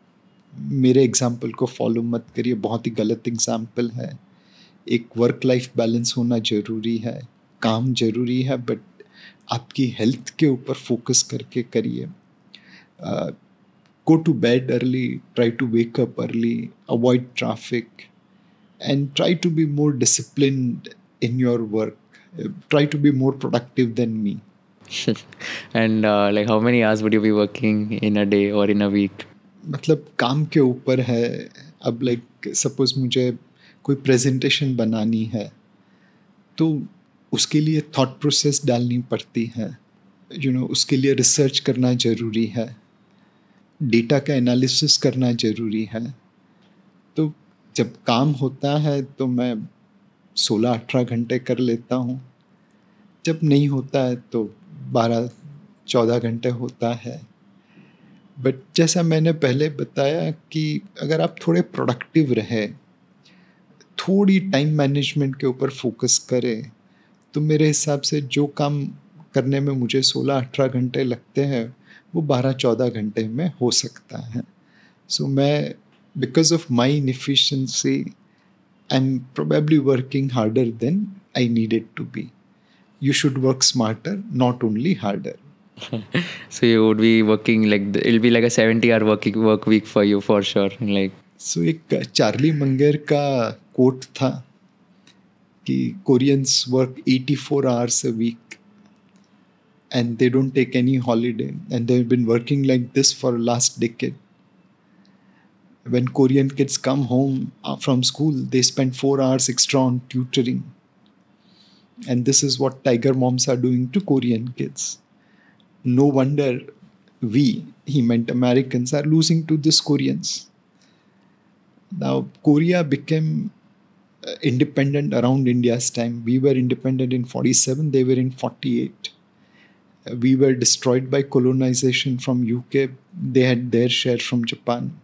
मेरे एग्ज़ाम्पल को फॉलो मत करिए, बहुत ही गलत एग्ज़ाम्पल है। एक वर्क लाइफ बैलेंस होना ज़रूरी है, काम ज़रूरी है, बट आपकी हेल्थ के ऊपर फोकस करके करिए. Go to bed early, try to wake up early, avoid traffic, and try to be more disciplined in your work. Try to be more productive than me. And like how many hours would you be working in a day or in a week? मतलब काम के ऊपर है. अब like suppose मुझे कोई presentation बनानी है तो उसके लिए थॉट प्रोसेस डालनी पड़ती है. उसके लिए रिसर्च करना ज़रूरी है, डेटा का एनालिसिस करना ज़रूरी है. तो जब काम होता है तो मैं 16-18 घंटे कर लेता हूँ. जब नहीं होता है तो 12-14 घंटे होता है. बट जैसा मैंने पहले बताया कि अगर आप थोड़े प्रोडक्टिव रहे, थोड़ी टाइम मैनेजमेंट के ऊपर फोकस करें, तो मेरे हिसाब से जो काम करने में मुझे 16-18 घंटे लगते हैं वो 12-14 घंटे में हो सकता है. सो मैं because of my inefficiency I am probably working harder than I needed to be. You should work smarter, not only harder. So you would be working like it'll be like a 70-hour work week for you for sure. Like So एक Charlie Munger का coat था कि Koreans work 84 hours a week and they don't take any holiday, and they've been working like this for last decade. When Korean kids come home from school, they spend 4 hours extra on tutoring. And this is what tiger moms are doing to Korean kids. No wonder we, he meant Americans, are losing to these Koreans. Now, Korea became independent around India's time. We were independent in 47, they were in 48. We were destroyed by colonization from UK. They had their share from Japan.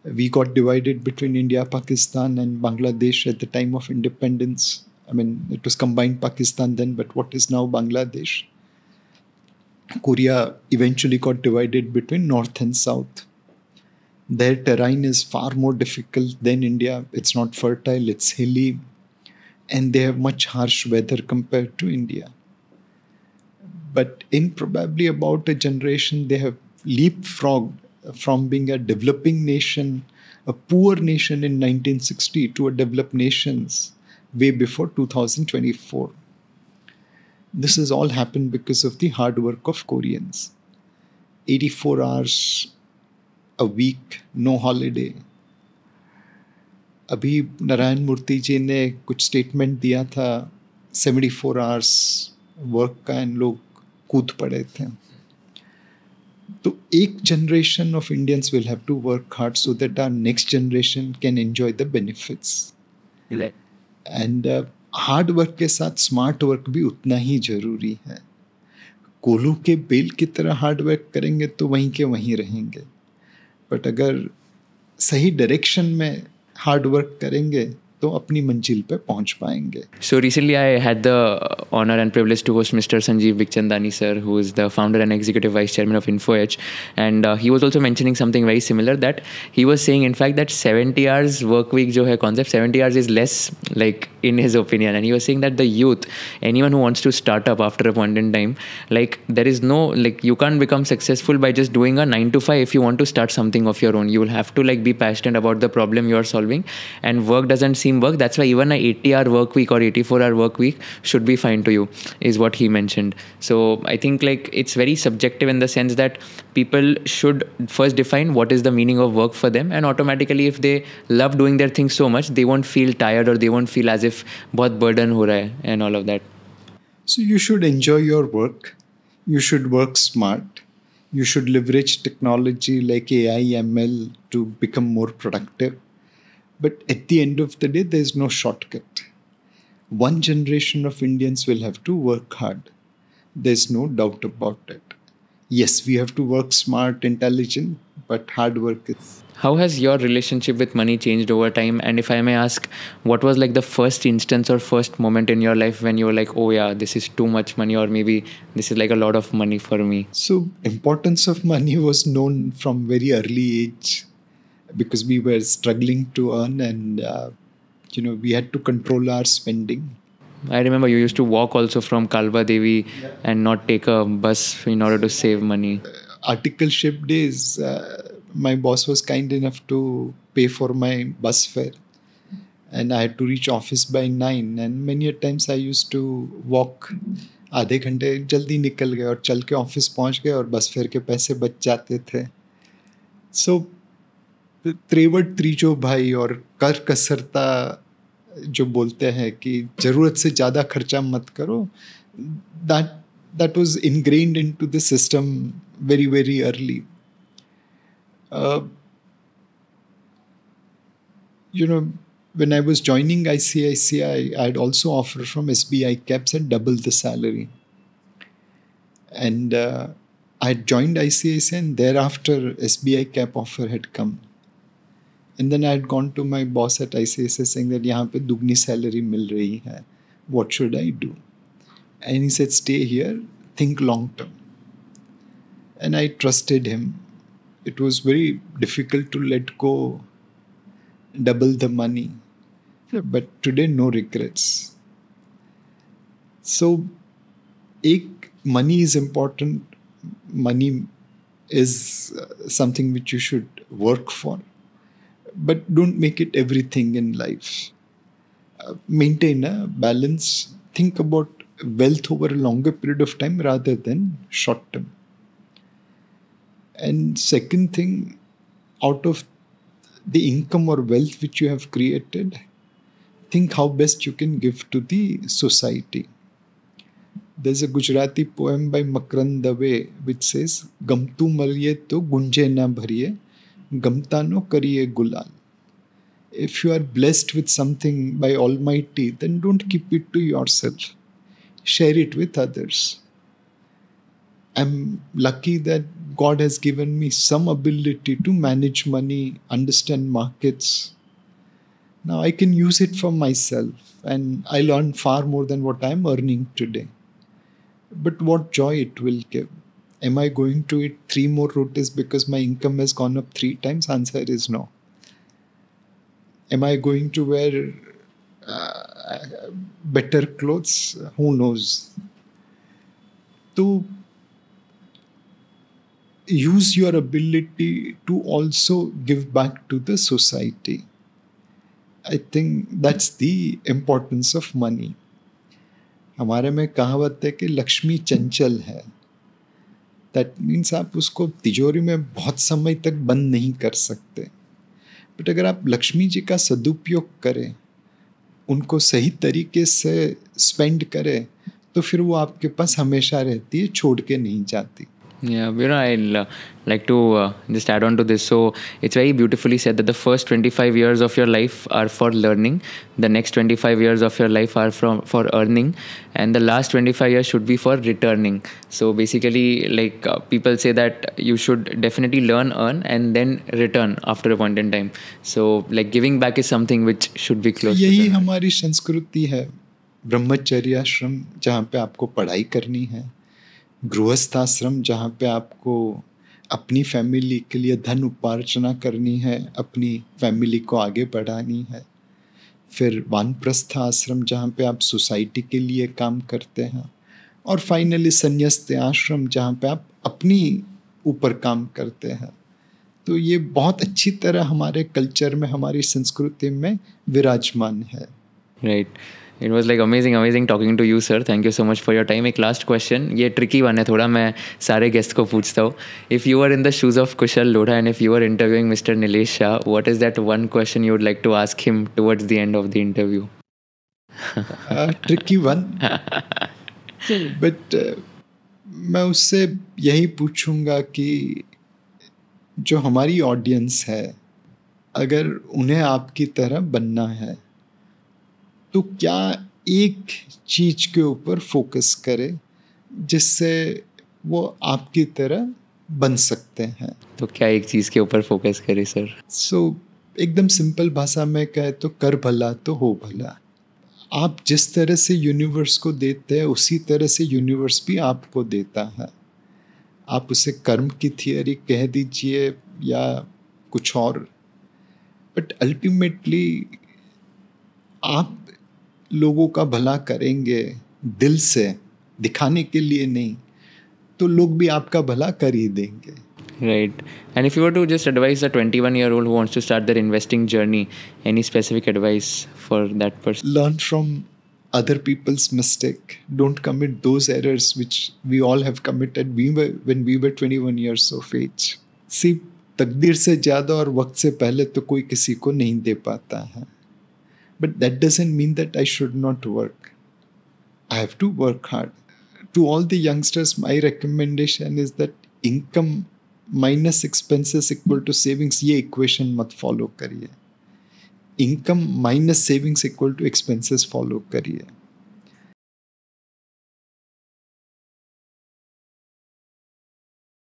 We got divided between India, Pakistan and Bangladesh at the time of independence. I mean, it was combined Pakistan then, but what is now Bangladesh? Korea eventually got divided between North and South. Their terrain is far more difficult than India. It's not fertile, it's hilly, and they have much harsh weather compared to India. But in probably about a generation, they have leapfrogged from being a developing nation, a poor nation in 1960 to a developed nations way before 2024. This has all happened because of the hard work of Koreans. 84 hours a week, no holiday. अभी नारायण मूर्ति जी ने कुछ statement दिया था 74 hours work का, and लोग कूद पड़े थे. तो एक generation of Indians will have to work hard so that our next generation can enjoy the benefits. And hard work के साथ स्मार्ट वर्क भी उतना ही ज़रूरी है. कोल्हू के बेल की तरह हार्ड वर्क करेंगे तो वहीं के वहीं रहेंगे, बट अगर सही डायरेक्शन में हार्ड वर्क करेंगे तो अपनी मंजिल पे पहुंच पाएंगे. So recently I had the honor and privilege to host Mr. Sanjeev Bikhchandani sir, who is the founder and executive vice chairman of InfoEdge, and he was also mentioning something very similar, that he was saying in fact that 70 hours work week जो है concept, 70 hours is less, like in his opinion, and he was saying that the youth, anyone who wants to start up after a point in time, like there is no, like you can't become successful by just doing a 9 to 5. If you want to start something of your own, you will have to like be passionate about the problem you are solving, and work doesn't seem work. That's why even a 80-hour work week or 84-hour work week should be fine to you, is what he mentioned. So I think like it's very subjective in the sense that people should first define what is the meaning of work for them, and automatically if they love doing their things so much, they won't feel tired or they won't feel as if बहुत burden हो रहा है and all of that. So you should enjoy your work. You should work smart. You should leverage technology like AI, ML to become more productive. But at the end of the day, there is no shortcut. One generation of Indians will have to work hard. There's no doubt about it. Yes, we have to work smart, intelligent, but hard work is. How has your relationship with money changed over time? And if I may ask, what was like the first instance or first moment in your life when you were like, oh yeah, this is too much money, or maybe this is like a lot of money for me? So importance of money was known from very early age, because we were struggling to earn, and we had to control our spending. I remember you used to walk also from Kalba Devi and not take a bus in order to save money. Articleship days, my boss was kind enough to pay for my bus fare, and I had to reach office by 9, and many a times I used to walk. आधे घंटे जल्दी निकल गए और चल के office पहुंच गए और बस फेयर के पैसे बच जाते थे. सो त्रेवट त्रिजो भाई और कर कसरता जो बोलते हैं कि ज़रूरत से ज़्यादा खर्चा मत करो, that was ingrained into the system very very early. You know, when I was joining ICICI, I had also offered from SBI caps at double the salary. And I had joined ICICI, and thereafter SBI cap offer had come. And then I had gone to my boss at ICICI saying that यहाँ पे दुगनी salary मिल रही है. What should I do? And he said, stay here, think long term. And I trusted him. It was very difficult to let go double the money. But today, no regrets. So, money is important. Money is something which you should work for. But don't make it everything in life. Maintain a balance. Think about wealth over a longer period of time rather than short term. And second thing, out of the income or wealth which you have created, think how best you can give to the society. There's a Gujarati poem by Makarand Dave which says, Gamtu maliye to gunje na bhariye, gamta no kariye gulal. If you are blessed with something by Almighty, then don't keep it to yourself. Share it with others. I'm lucky that God has given me some ability to manage money, understand markets. Now I can use it for myself, and I learn far more than what I'm earning today. But what joy it will give. Am I going to eat 3 more rotis because my income has gone up 3 times? Answer is no. Am I going to wear better clothes? Who knows? To use your ability to also give back to the society. I think that's the importance of money. हमारे में कहावत है कि लक्ष्मी चंचल है. That means आप उसको तिजोरी में बहुत समय तक बंद नहीं कर सकते. बट अगर आप लक्ष्मी जी का सदुपयोग करें, उनको सही तरीके से स्पेंड करें, तो फिर वो आपके पास हमेशा रहती है, छोड़ के नहीं जाती. Yeah, I'll like to just add on to this. So it's very beautifully said that the first 25 years of your life are for learning, the next 25 years of your life are for earning, and the last 25 years should be for returning. So basically, like people say that you should definitely learn, earn, and then return after a point in time. So like giving back is something which should be close. यही हमारी संस्कृति है. ब्रह्मचर्य आश्रम जहाँ पे आपको पढ़ाई करनी है, गृहस्थाश्रम जहाँ पे आपको अपनी फैमिली के लिए धन उपार्जना करनी है, अपनी फैमिली को आगे बढ़ानी है. फिर वानप्रस्थ आश्रम जहाँ पे आप सोसाइटी के लिए काम करते हैं, और फाइनली संन्यास्त आश्रम जहाँ पे आप अपनी ऊपर काम करते हैं. तो ये बहुत अच्छी तरह हमारे कल्चर में, हमारी संस्कृति में विराजमान है. Right. It was like amazing talking to you, sir. Thank you so much for your time. एक last question, ये tricky one है थोड़ा, मैं सारे guests को पूछता हूँ. If you were in the shoes of Kushal Lodha and if you were interviewing Mr. Nilesh Shah, what is that one question you would like to ask him towards the end of the interview? Tricky one. But मैं उससे यही पूछूंगा कि जो हमारी audience है, अगर उन्हें आपकी तरह बनना है, तो क्या एक चीज के ऊपर फोकस करें जिससे वो आपकी तरह बन सकते हैं. तो क्या एक चीज के ऊपर फोकस करें सर? एकदम सिंपल भाषा में कहे तो कर भला तो हो भला. आप जिस तरह से यूनिवर्स को देते हैं, उसी तरह से यूनिवर्स भी आपको देता है. आप उसे कर्म की थियरी कह दीजिए या कुछ और, बट अल्टीमेटली आप लोगों का भला करेंगे दिल से, दिखाने के लिए नहीं, तो लोग भी आपका भला कर ही देंगे. Right. And if you were to just advise a 21-year-old who wants to start their investing journey, any specific advice for that person? Learn from other people's mistake. Don't commit those errors which we all have committed when we were 21 years of age. See, तकदीर से ज़्यादा और वक्त से पहले तो कोई किसी को नहीं दे पाता है. But that doesn't mean that I should not work. I have to work hard. To all the youngsters, my recommendation is that income minus expenses equal to savings, ये equation मत follow करिए. Income minus savings equal to expenses follow करिए.